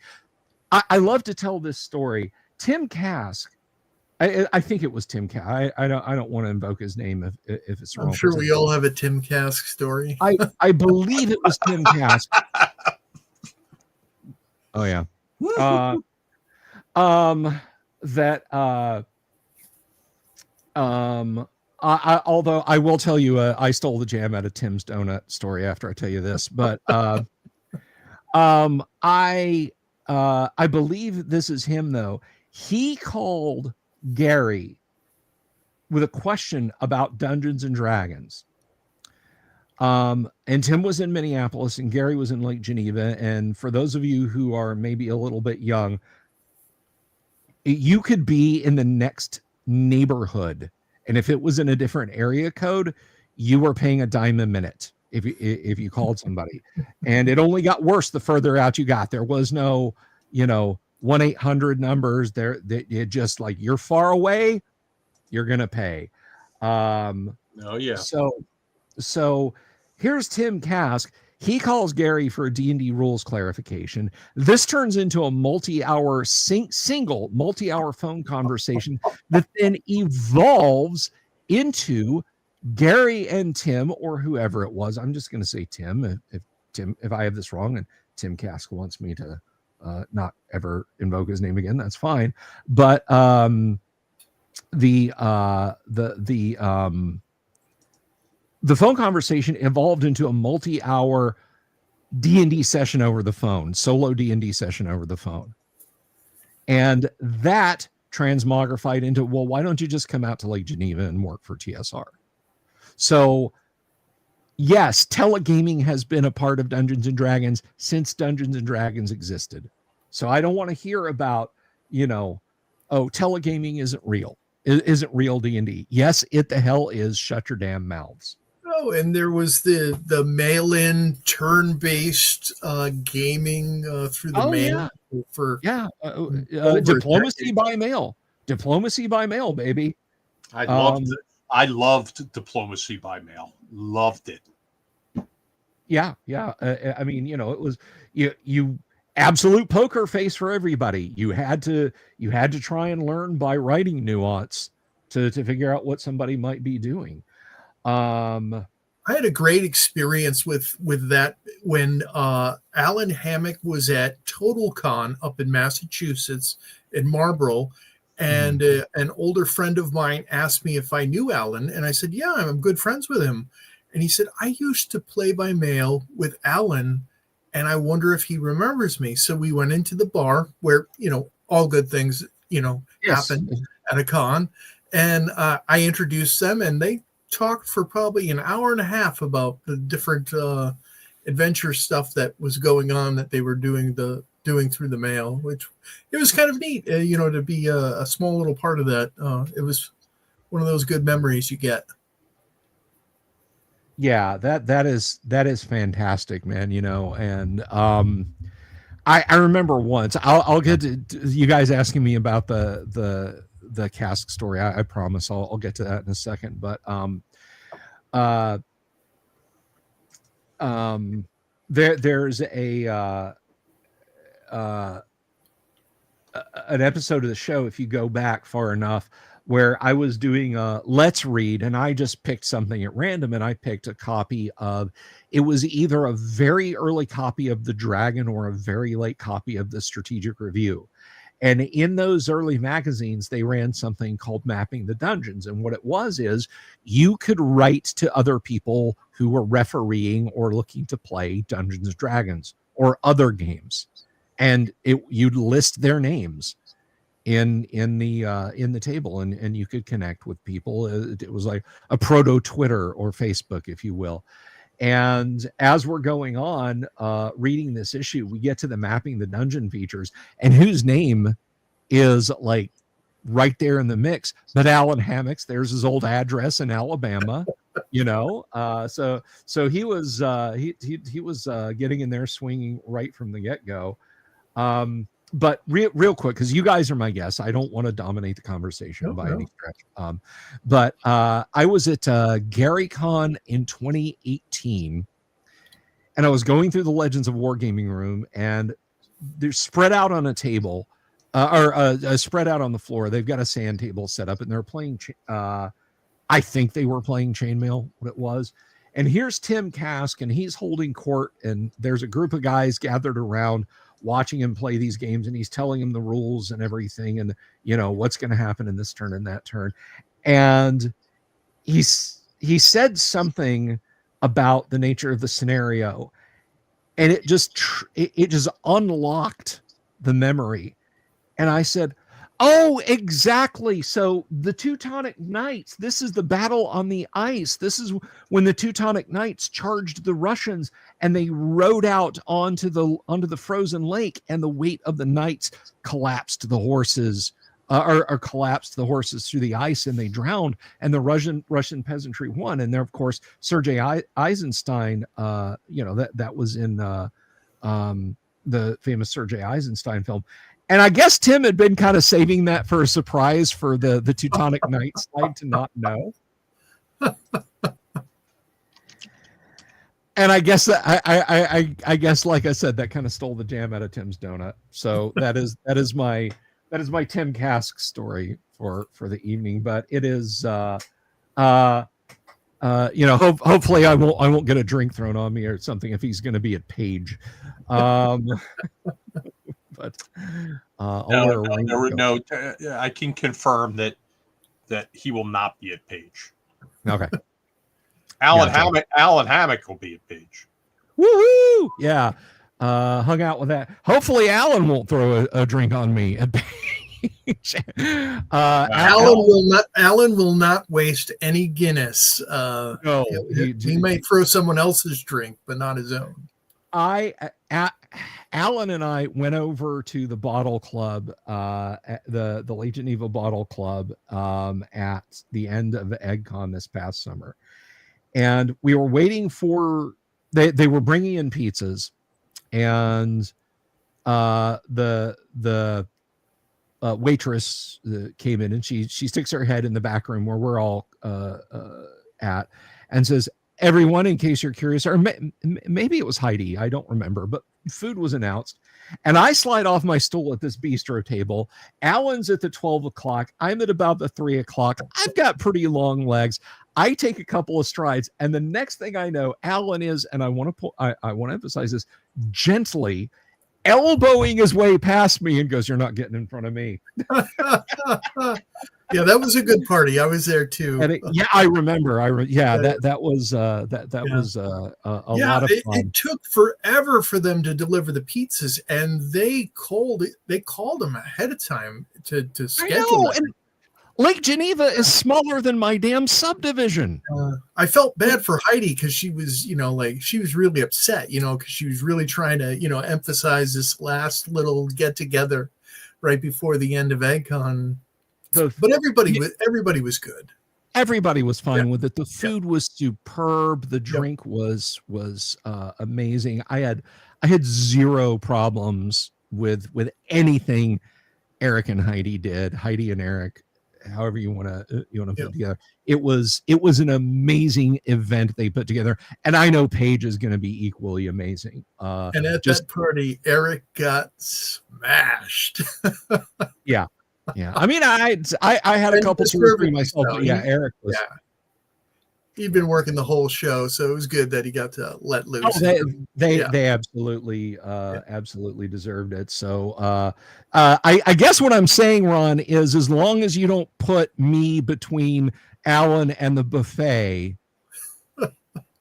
I love to tell this story. Tim Kask, I think it was Tim Kask. I don't want to invoke his name if it's wrong. I'm sure we all have a Tim Kask story. I believe it was Tim Kask. Oh yeah. Although I will tell you, I stole the jam out of Tim's donut story after I tell you this, but I believe this is him though. He called Gary with a question about Dungeons and Dragons. And Tim was in Minneapolis and Gary was in Lake Geneva. And for those of you who are maybe a little bit young, you could be in the next neighborhood, and if it was in a different area code, you were paying a dime a minute if you called somebody. And it only got worse the further out you got. There was no, 1-800 numbers there. It just like, you're far away, you're gonna pay. Oh yeah. So here's Tim Kask. He calls Gary for a D&D rules clarification. This turns into a single multi-hour phone conversation that then evolves into Gary and Tim, or whoever it was. I'm just going to say Tim. If I have this wrong and Tim Kask wants me to not ever invoke his name again, that's fine. But the phone conversation evolved into a multi-hour D&D session over the phone, solo D&D session over the phone. And that transmogrified into, well, why don't you just come out to Lake Geneva and work for TSR? So yes, telegaming has been a part of Dungeons and Dragons since Dungeons and Dragons existed. So I don't want to hear about, telegaming isn't real. It isn't real D&D. Yes, it the hell is. Shut your damn mouths. Oh, and there was the mail-in turn-based gaming through the mail for diplomacy by mail. Diplomacy by mail, baby. I loved diplomacy by mail. Loved it. Yeah. I mean, it was you absolute poker face for everybody. You had to try and learn by writing nuance to figure out what somebody might be doing. I had a great experience with that when Alan Hammock was at TotalCon up in Massachusetts in Marlborough, and an older friend of mine asked me if I knew Alan, and I said, yeah, I'm good friends with him. And he said, I used to play by mail with Alan, and I wonder if he remembers me. So we went into the bar where, all good things, happen at a con. And I introduced them, and they talked for probably an hour and a half about the different adventure stuff that was going on that they were doing through the mail, which it was kind of neat, to be a small little part of that. It was one of those good memories you get. Yeah, that is fantastic, man. And I remember once. I'll get to you guys asking me about the Kask story. I promise I'll get to that in a second. But there's an episode of the show, if you go back far enough, where I was doing a Let's Read, and I just picked something at random, and I picked a copy of, it was either a very early copy of The Dragon or a very late copy of the Strategic Review. And in those early magazines, they ran something called Mapping the Dungeons. And what it was is you could write to other people who were refereeing or looking to play Dungeons and Dragons or other games. And you'd list their names in the table, and you could connect with people. It was like a proto Twitter or Facebook, if you will. And as we're going on, reading this issue, we get to the Mapping the Dungeon features, and whose name is like right there in the mix, but Alan Hammock's. There's his old address in Alabama, so he was he was getting in there swinging right from the get-go. But real quick, because you guys are my guests, I don't want to dominate the conversation by any stretch. But I was at GaryCon in 2018, and I was going through the Legends of Wargaming room, and they're spread out on a table, or spread out on the floor. They've got a sand table set up, and they're playing. I think they were playing chainmail, what it was. And here's Tim Kask, and he's holding court, and there's a group of guys gathered around watching him play these games, and he's telling them the rules and everything, and what's going to happen in this turn and that turn. And he said something about the nature of the scenario, and it just unlocked the memory. And I said, oh, exactly. So the Teutonic Knights, this is the battle on the ice. This is when the Teutonic Knights charged the Russians, and they rode out onto the frozen lake, and the weight of the knights collapsed the horses or collapsed the horses through the ice and they drowned, and the Russian peasantry won. And there, of course, Sergei Eisenstein, that was in the famous Sergei Eisenstein film. And I guess Tim had been kind of saving that for a surprise for the Teutonic Knight slide to not know. And I guess that I guess, like I said, that kind of stole the jam out of Tim's donut. So that is my Tim Cask story for the evening. But it is hopefully I won't get a drink thrown on me or something if he's going to be at Page. But no, I can confirm that he will not be at Page. Okay. Alan Hammock will be at Page. Woohoo! Yeah. Hung out with that. Hopefully Alan won't throw a drink on me at Page. Alan will not waste any Guinness. No, he might throw someone else's drink, but not his own. Alan and I went over to the Bottle Club, the Lake Geneva Bottle Club, at the end of EggCon this past summer, and we were waiting for they were bringing in pizzas, and the waitress came in, and she sticks her head in the back room where we're all at, and says, "Everyone, in case you're curious," or maybe it was Heidi, I don't remember, but food was announced. And I slide off my stool at this bistro table. Alan's at the 12 o'clock. I'm at about the 3 o'clock. I've got pretty long legs. I take a couple of strides, and the next thing I know, Alan is, and I want to emphasize this, gently elbowing his way past me and goes, "You're not getting in front of me." Yeah, that was a good party. I was there too. And I remember. That was a lot of fun. It took forever for them to deliver the pizzas, and they called them ahead of time to schedule it. And Lake Geneva is smaller than my damn subdivision. I felt bad for Heidi because she was, she was really upset, because she was really trying to, emphasize this last little get together right before the end of EggCon. But everybody was good. Everybody was fine with it. The food was superb. The drink was amazing. I had zero problems with anything Eric and Heidi did. Heidi and Eric, however you want to put it together. It was an amazing event they put together, and I know Paige is going to be equally amazing. And at that party, Eric got smashed. Yeah. I mean, I had a couple surgery myself, but Eric was. Yeah. He'd been working the whole show, so it was good that he got to let loose. Oh, they absolutely deserved it. So I guess what I'm saying, Ron, is as long as you don't put me between Alan and the buffet,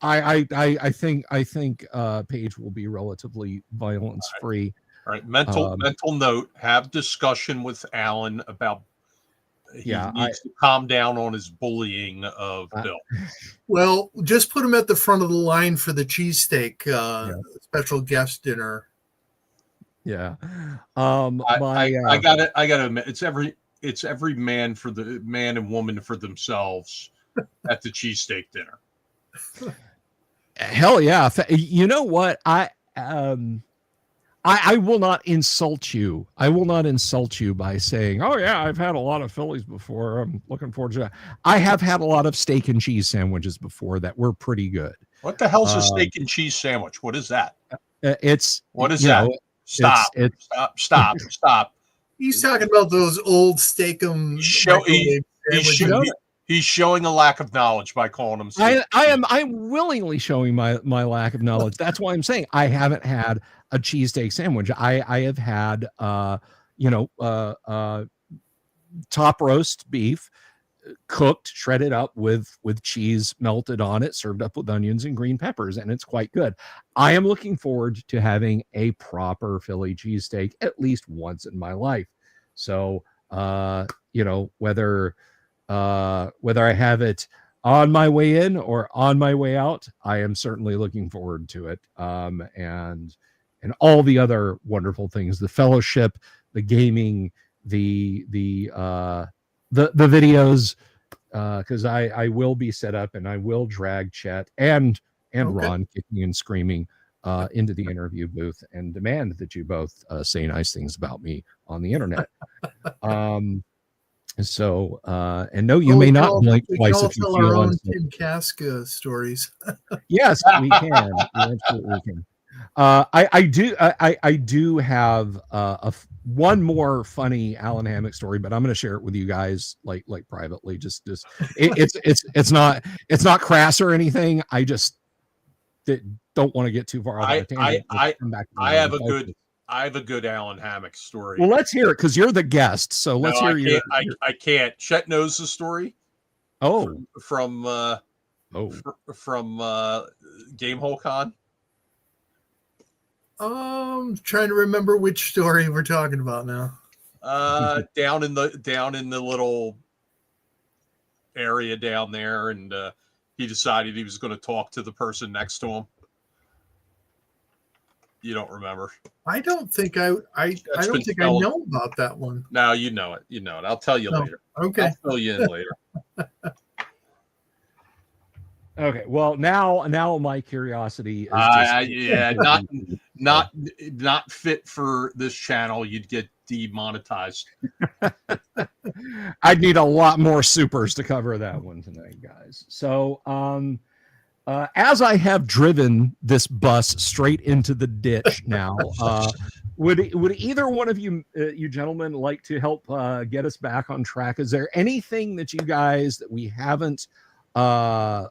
I think Paige will be relatively violence free. All right. Mental note: have discussion with Alan about. He needs to calm down on his bullying of Bill. Well, just put him at the front of the line for the cheesesteak special guest dinner. Yeah. I gotta admit, it's every man and woman for themselves at the cheesesteak dinner. Hell yeah. You know what? I will not insult you. I will not insult you by saying, "Oh yeah, I've had a lot of Phillies before. I'm looking forward to that." I have had a lot of steak and cheese sandwiches before that were pretty good. What the hell's a steak and cheese sandwich? What is that? What is that? Stop. He's talking about those old steakum. He's showing a lack of knowledge by calling them. I'm willingly showing my lack of knowledge. That's why I'm saying I haven't had a cheesesteak sandwich. I have had top roast beef, cooked, shredded up with cheese melted on it, served up with onions and green peppers, and it's quite good. I am looking forward to having a proper Philly cheesesteak at least once in my life. So whether I have it on my way in or on my way out, I am certainly looking forward to it. And all the other wonderful things, the fellowship, the gaming, videos, because I will be set up and I will drag Chet and Ron kicking and screaming into the interview booth and demand that you both say nice things about me on the internet. So and no, you may not blink twice if you feel our own Tim Kaska stories. Yes, we can. We absolutely can. I do have one more funny Alan Hammock story, but I'm going to share it with you guys like privately. It's not crass or anything. I just don't want to get too far off on a tangent. I have a good Alan Hammock story. Well, let's hear it because you're the guest. So let's hear you. I can't. Chet knows the story. Oh, from Gamehole Con. Trying to remember which story we're talking about now. Down in the little area down there, and he decided he was going to talk to the person next to him. You don't remember? I don't think I know about that one. No, you know it. You know it. I'll tell you later. Okay. I'll fill you in later. Okay. Well, now my curiosity is not fit for this channel. You'd get demonetized. I'd need a lot more supers to cover that one tonight, guys. So, as I have driven this bus straight into the ditch now, would either one of you gentlemen like to help get us back on track? Is there anything that you guys that we haven't gone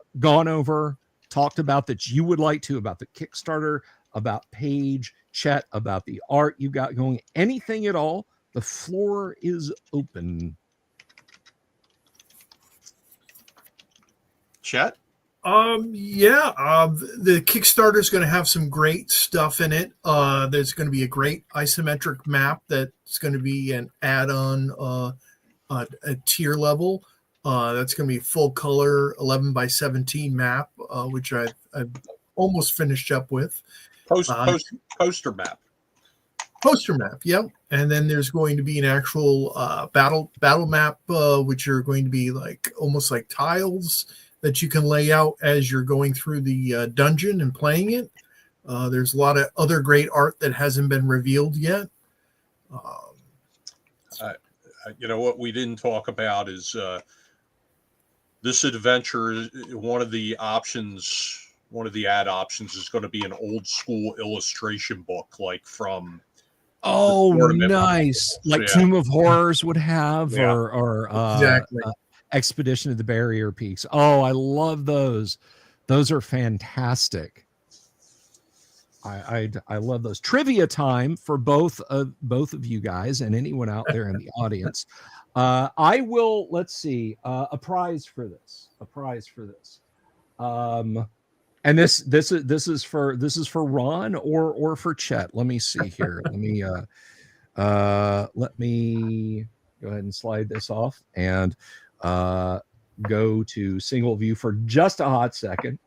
over, talked about that you would like to, about the Kickstarter, about Paige, Chet, about the art you got going, anything at all? The floor is open. Chet? The Kickstarter is going to have some great stuff in it. There's going to be a great isometric map that's going to be an add-on a tier level. That's going to be full color 11 by 17 map, which I've almost finished up with. Poster map. Poster map, yep. And then there's going to be an actual battle map, which are going to be like almost like tiles that you can lay out as you're going through the dungeon and playing it. There's a lot of other great art that hasn't been revealed yet. What we didn't talk about is this adventure. One of the ad options is going to be an old school illustration book, like from. Oh, nice! Like Tomb of Horrors would have, or exactly. Expedition of the Barrier Peaks. Oh, I love those. Those are fantastic. I love those. Trivia time for both of you guys and anyone out there in the audience. I will. Let's see. A prize for this. And this is for Ron or for Chet. Let me see here. Let me go ahead and slide this off and go to single view for just a hot second.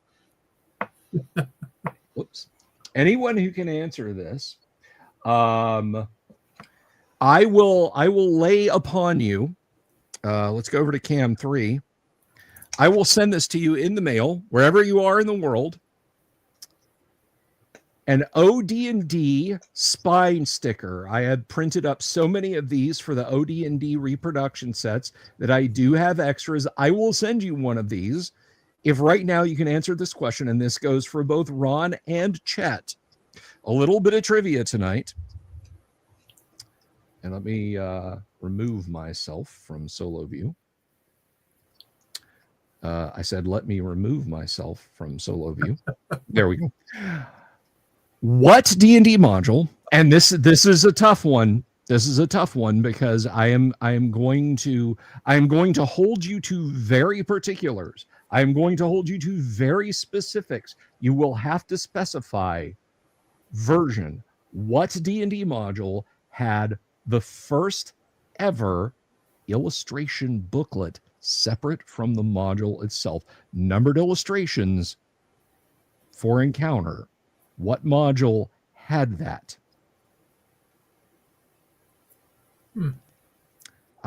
Whoops. Anyone who can answer this, I will lay upon you. Let's go over to cam 3. I will send this to you in the mail, wherever you are in the world. An OD&D spine sticker. I have printed up so many of these for the OD&D reproduction sets that I do have extras. I will send you one of these if right now you can answer this question, and this goes for both Ron and Chet. A little bit of trivia tonight. And let me remove myself from solo view. I said, let me remove myself from solo view. There we go. What D&D module? And this is a tough one. This is a tough one because I am going to hold you to very particulars. I am going to hold you to very specifics. You will have to specify version. What D&D module had the first ever illustration booklet separate from the module itself? Numbered illustrations for encounter. What module had that?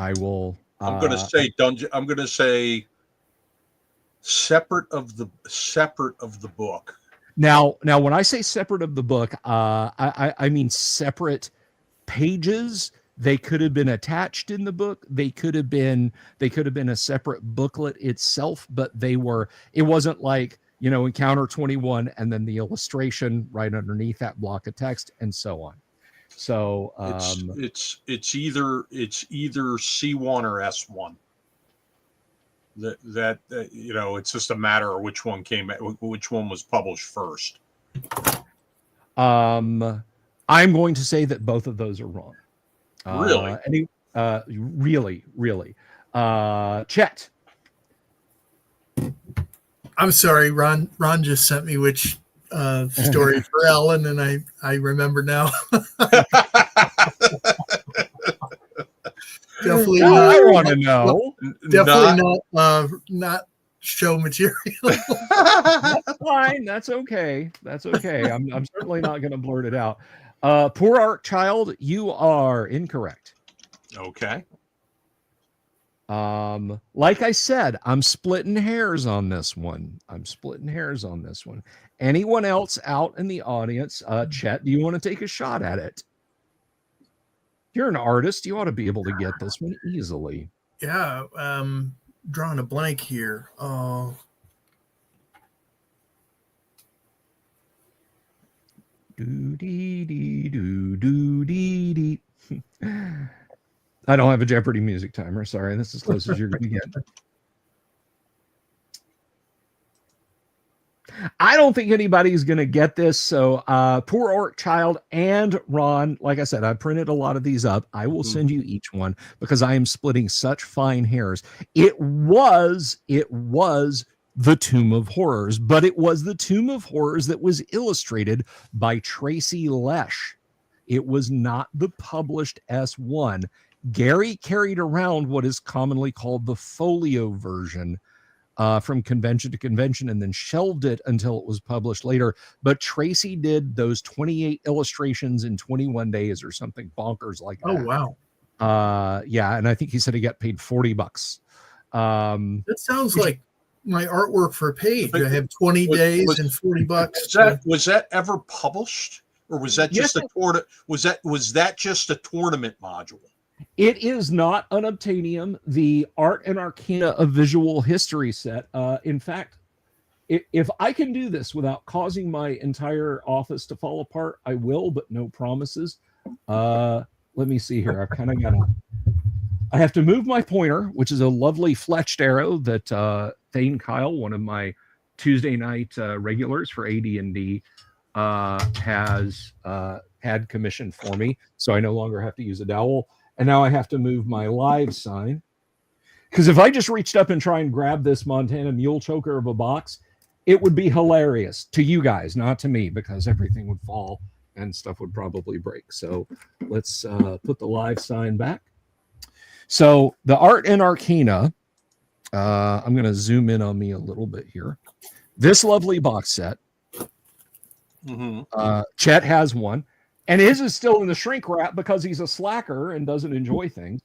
I will. I'm going to say dungeon. I'm going to say separate of the book. Now, when I say separate of the book, I mean separate pages. They could have been attached in the book. They could have been a separate booklet itself, but it wasn't like, Encounter 21 and then the illustration right underneath that block of text and so on. So it's either C1 or S1. That it's just a matter of which one was published first. I'm going to say that both of those are wrong. Really? Really. Chet. I'm sorry, Ron just sent me which story for Ellen, and I remember now. Definitely not. I want to know. Definitely not show material. That's fine. That's okay. I'm certainly not going to blurt it out. Poor Art Child, you are incorrect. Okay. Like I said, I'm splitting hairs on this one. Anyone else out in the audience? Chet, do you want to take a shot at it? You're an artist. You ought to be able to get this one easily. Yeah. Drawing a blank here. I don't have a Jeopardy music timer. Sorry, this is as close as you're going to get. I don't think anybody's going to get this. So Poor Orc Child and Ron, like I said, I printed a lot of these up. I will send you each one because I am splitting such fine hairs. It was the Tomb of Horrors, but it was the Tomb of Horrors that was illustrated by Tracy Lesh. It was not the published S1. Gary carried around what is commonly called the folio version from convention to convention and then shelved it until it was published later. But Tracy did those 28 illustrations in 21 days or something bonkers like that. Oh, wow. Yeah, and I think he said he got paid $40. That sounds like my artwork for a page. I have 20 days and $40. Was that ever published, or was that just a tournament? Was that just a tournament module? It is not Unobtainium, the Art and Arcana of Visual History set. In fact, if I can do this without causing my entire office to fall apart, I will, but no promises. Let me see here. I have to move my pointer, which is a lovely fletched arrow that Thane Kyle, one of my Tuesday night regulars for AD&D, has had commissioned for me. So I no longer have to use a dowel. And now I have to move my live sign. Because if I just reached up and try and grab this Montana Mule Choker of a box, it would be hilarious to you guys, not to me, because everything would fall and stuff would probably break. So let's put the live sign back. So the Art and Arcana, I'm going to zoom in on me a little bit here. This lovely box set. Chet has one. And his is still in the shrink wrap because he's a slacker and doesn't enjoy things.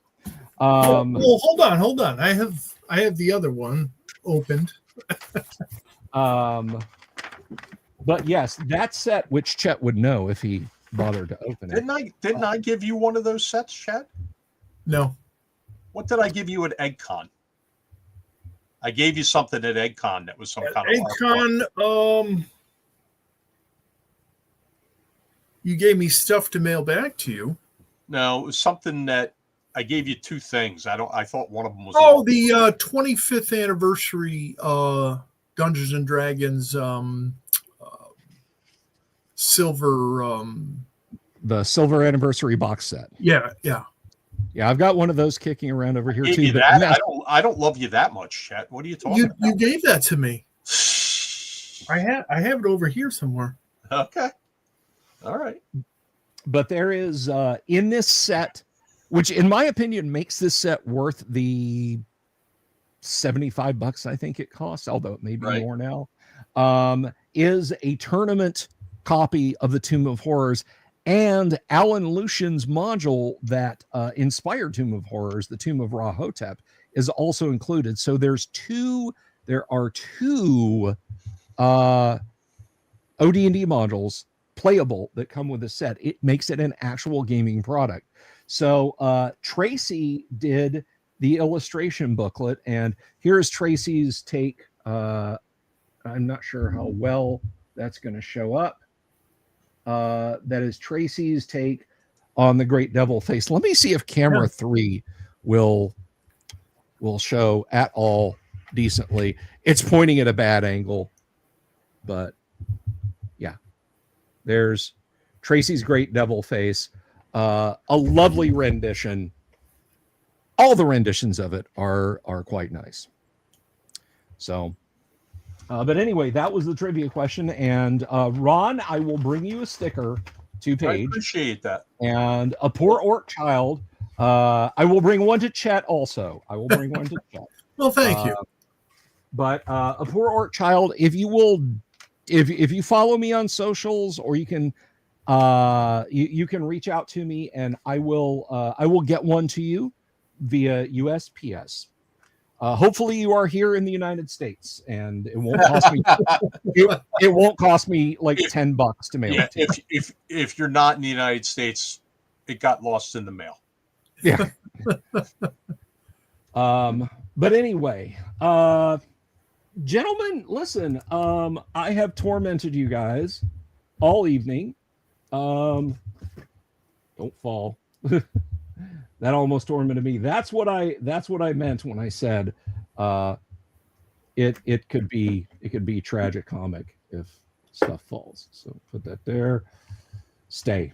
Well, hold on. I have the other one opened. But yes, that set, which Chet would know if he bothered to open it. Didn't I give you one of those sets, Chet? No. What did I give you at EggCon? I gave you something at EggCon that was some kind of EggCon. You gave me stuff to mail back to you. No, it was something that I gave you two things. I thought one of them was the 25th anniversary Dungeons and Dragons silver the silver anniversary box set. Yeah. I've got one of those kicking around over here too. I don't love you that much, Chet. What are you talking about? You gave that to me. I have it over here somewhere. Okay. All right. But there is in this set, which in my opinion makes this set worth the $75 I think it costs, although it may be more now, is a tournament copy of the Tomb of Horrors. And Alan Lucian's module that inspired Tomb of Horrors, the Tomb of Ra-Hotep, is also included. So there are two OD&D modules playable that come with the set. It makes it an actual gaming product. So Tracy did the illustration booklet, and here's Tracy's take. I'm not sure how well that's going to show up. That is Tracy's take on the Great Devil Face. Let me see if camera 3 will show at all decently. It's pointing at a bad angle, but yeah, there's Tracy's Great Devil Face. A lovely rendition. All the renditions of it are quite nice. So, but anyway, that was the trivia question. And Ron, I will bring you a sticker to Paige. I appreciate that. And a poor orc child. I will bring one to Chet also. I will bring one to Chet. Well, thank you. But a poor orc child, if you follow me on socials, or you can you can reach out to me, and I will get one to you via USPS. Hopefully you are here in the United States, and it won't cost me it won't cost me like $10 to mail it to you. If you're not in the United States, it got lost in the mail. Yeah. But anyway, gentlemen, listen, I have tormented you guys all evening. Don't fall. That almost tormented me. That's what I meant when I said it could be tragicomic if stuff falls. So put that there. Stay.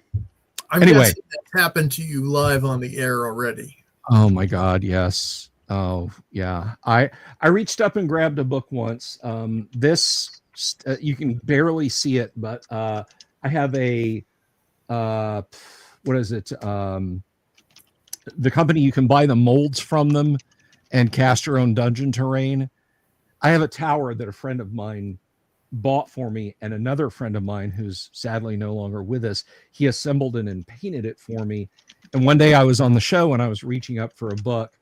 I'm guessing that happened to you live on the air already. Oh my God, yes. Oh yeah. I reached up and grabbed a book once. This you can barely see it, but I have a what is it? The company, you can buy the molds from them and cast your own dungeon terrain. I have a tower that a friend of mine bought for me, and another friend of mine who's sadly no longer with us, he assembled it and painted it for me. And one day I was on the show and I was reaching up for a book,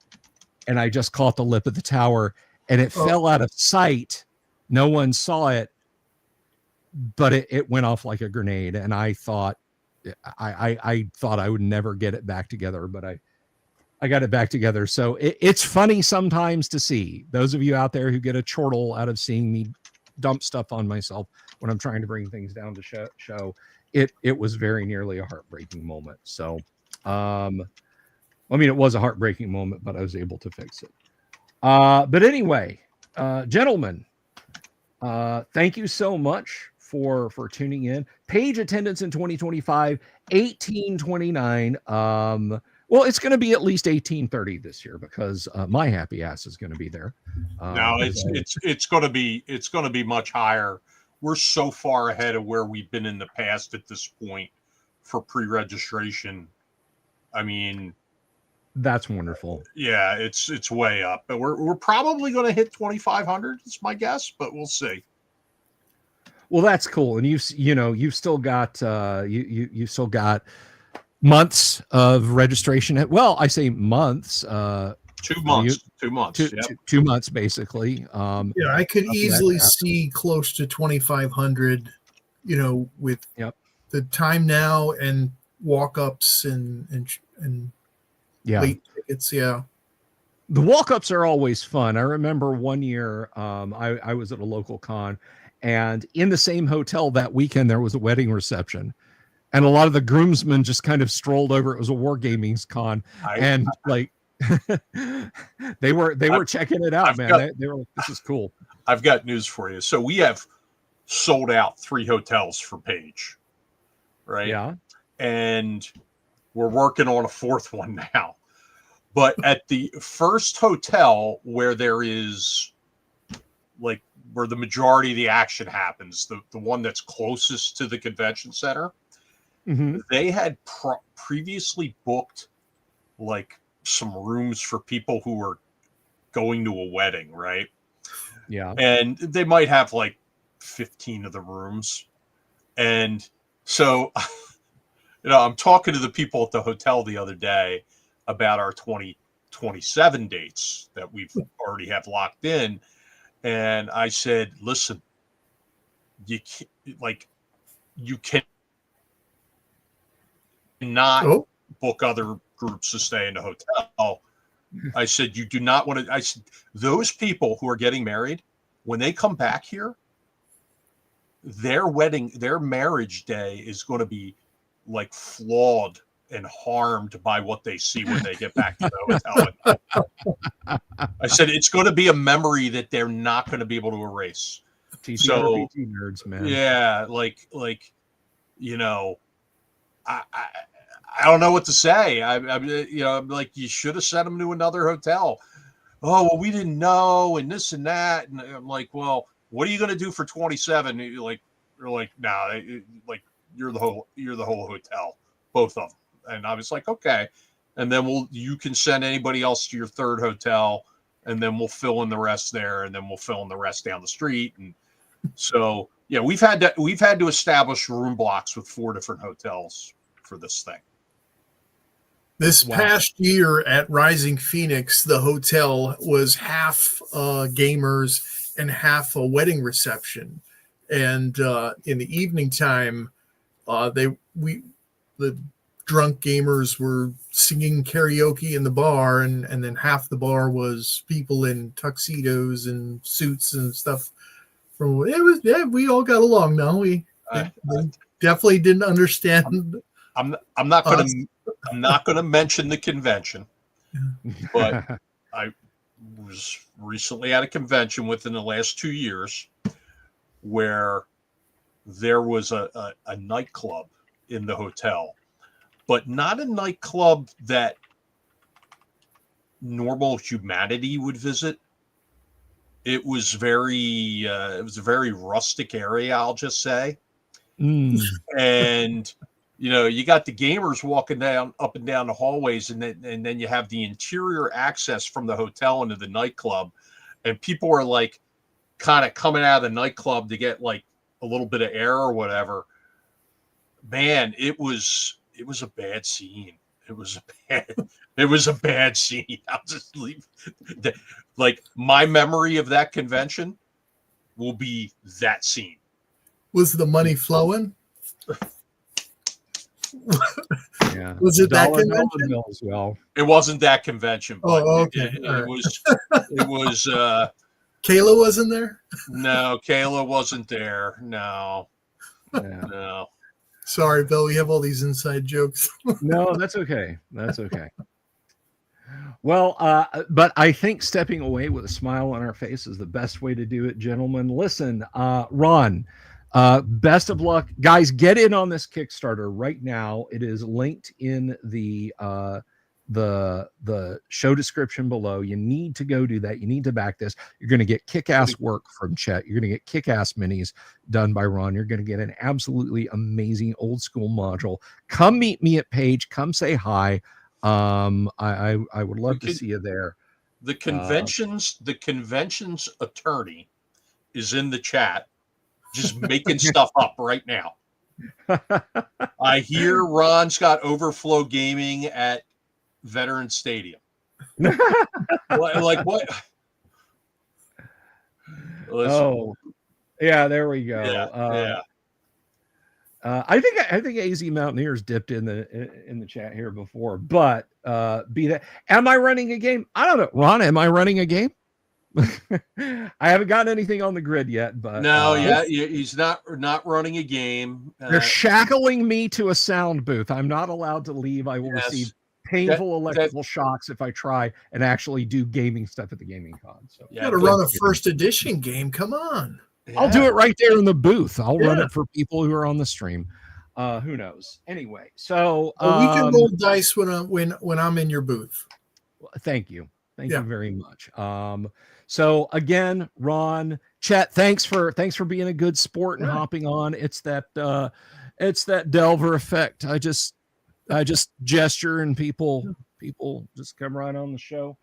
and I just caught the lip of the tower, and it fell out of sight. No one saw it, but it went off like a grenade. And I thought I thought I would never get it back together, but I got it back together. So it's funny sometimes to see those of you out there who get a chortle out of seeing me dump stuff on myself when I'm trying to bring things down to show. It was very nearly a heartbreaking moment. So, I mean, it was a heartbreaking moment, but I was able to fix it. But anyway, gentlemen, thank you so much for tuning in. Page attendance in 2025, 1829. Well, it's going to be at least 1830 this year, because my happy ass is going to be there. No, it's going to be much higher. We're so far ahead of where we've been in the past at this point for pre-registration. I mean, that's wonderful. Yeah, it's way up, but we're probably going to hit 2,500. It's my guess, but we'll see. Well, that's cool, and you've still got you've still got months of registration. Well, I say months. 2 months. 2 months. 2 months, basically. Yeah, I could easily see close to 2,500. With the time now and walk-ups and late tickets. Yeah. The walk-ups are always fun. I remember one year I was at a local con, and in the same hotel that weekend there was a wedding reception, and a lot of the groomsmen just kind of strolled over. It was a wargaming con, and they were checking it out, man. They were like, "This is cool." I've got news for you. So we have sold out 3 hotels for Page, right? Yeah, and we're working on a 4th one now. But at the first hotel where there is where the majority of the action happens, the one that's closest to the convention center, they had previously booked some rooms for people who were going to a wedding, right? Yeah. And they might have 15 of the rooms. And so I'm talking to the people at the hotel the other day about our 2027 dates that we've already have locked in. And I said, listen, you cannot book other groups to stay in the hotel. I said, you do not want to. I said, those people who are getting married, when they come back here, their marriage day is going to be like flawed and harmed by what they see when they get back to the hotel. I said, it's going to be a memory that they're not going to be able to erase. So, nerds, man. Yeah, I don't know what to say. I'm like, you should have sent them to another hotel. Oh, well, we didn't know, and this and that. And I'm like, well, what are you going to do for 27? You're like, nah, you're the whole hotel, both of them. And I was like, okay. And then you can send anybody else to your third hotel, and then we'll fill in the rest there, and then we'll fill in the rest down the street. And so, yeah, we've had to establish room blocks with 4 different hotels for this thing. This past year at Rising Phoenix, the hotel was half gamers and half a wedding reception. And in the evening time, the drunk gamers were singing karaoke in the bar, and then half the bar was people in tuxedos and suits and stuff. We all got along. No, they definitely didn't understand. I'm not going to mention the convention, but I was recently at a convention within the last 2 years where there was a nightclub in the hotel, but not a nightclub that normal humanity would visit. It was a very rustic area, I'll just say. And you got the gamers walking up and down the hallways, and then you have the interior access from the hotel into the nightclub, and people are like kind of coming out of the nightclub to get like a little bit of air or whatever. Man, it was a bad scene. It was a bad scene. I'll just leave. Like, my memory of that convention will be that scene. Was the money flowing? Yeah. Was it that convention? As well. It wasn't that convention. But okay. It was. Kayla wasn't there? No, Kayla wasn't there. No. Yeah. No. Sorry, Bill. We have all these inside jokes. No, that's okay. That's okay. Well, but I think stepping away with a smile on our face is the best way to do it, gentlemen. Listen, Ron, best of luck, guys. Get in on this Kickstarter right now. It is linked in the show description below. You need to go do that. You need to back this. You're going to get kick-ass work from Chet. You're going to get kick-ass minis done by Ron. You're going to get an absolutely amazing old school module. Come meet me at Page. Come say hi. I would love to see you there. The convention's attorney is in the chat, just making stuff up right now. I hear Ron's got Overflow Gaming at Veteran Stadium. Like what? Listen. Oh, yeah, there we go. Yeah. I think AZ Mountaineers dipped in the chat here before, but be that. Am I running a game? I don't know. Ron, am I running a game? I haven't gotten anything on the grid yet, but no, he's not running a game. They're shackling me to a sound booth. I'm not allowed to leave. I will receive painful electrical shocks if I try and actually do gaming stuff at the gaming con. So you got to run a first edition game. Come on. Yeah. I'll do it right there in the booth. I'll run it for people who are on the stream. Who knows? Anyway, so we can roll dice when I'm in your booth. Thank you. Thank you very much. So again, Ron, Chet, thanks for being a good sport and hopping on. It's that Delver effect. I just gesture and people just come right on the show.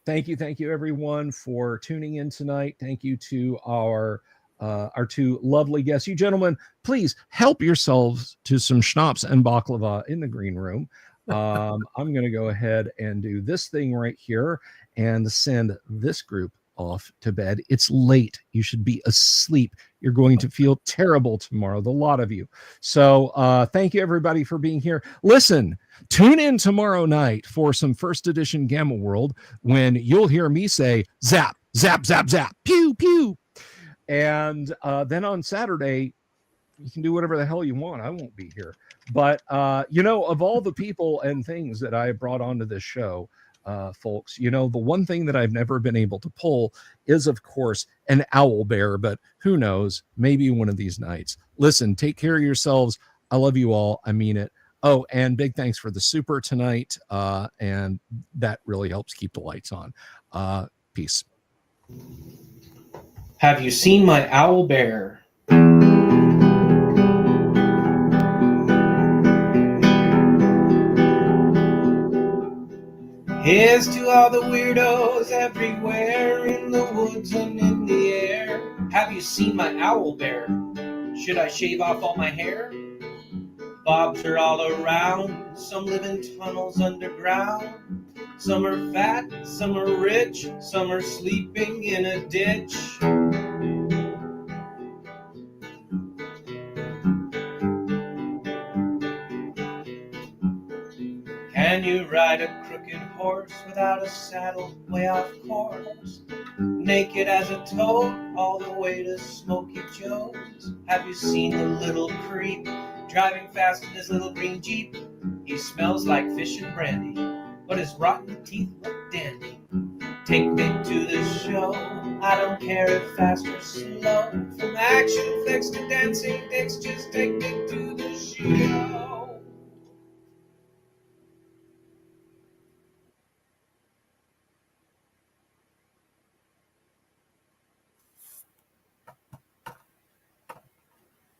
Thank you everyone for tuning in tonight. Thank you to our our two lovely guests. You gentlemen, please help yourselves to some schnapps and baklava in the green room. I'm going to go ahead and do this thing right here and send this group off to bed. It's late. You should be asleep. You're going to feel terrible tomorrow, the lot of you. So thank you, everybody, for being here. Listen, tune in tomorrow night for some first edition Gamma World when you'll hear me say, zap, zap, zap, zap, pew, pew. And then on Saturday, you can do whatever the hell you want. I won't be here. But, of all the people and things that I brought onto this show, folks, the one thing that I've never been able to pull is, of course, an owl bear. But who knows? Maybe one of these nights. Listen, take care of yourselves. I love you all. I mean it. Oh, and big thanks for the super tonight. And that really helps keep the lights on. Peace. Have you seen my owl bear? Here's to all the weirdos everywhere in the woods and in the air. Have you seen my owl bear? Should I shave off all my hair? Bobs are all around. Some live in tunnels underground. Some are fat, some are rich, some are sleeping in a ditch. Can you ride a crooked horse without a saddle way off course? Naked as a toad all the way to Smoky Joe's. Have you seen the little creep driving fast in his little green Jeep? He smells like fish and brandy, but his rotten teeth look dandy. Take me to the show, I don't care if fast or slow. From action flicks to dancing dicks, just take me to the show.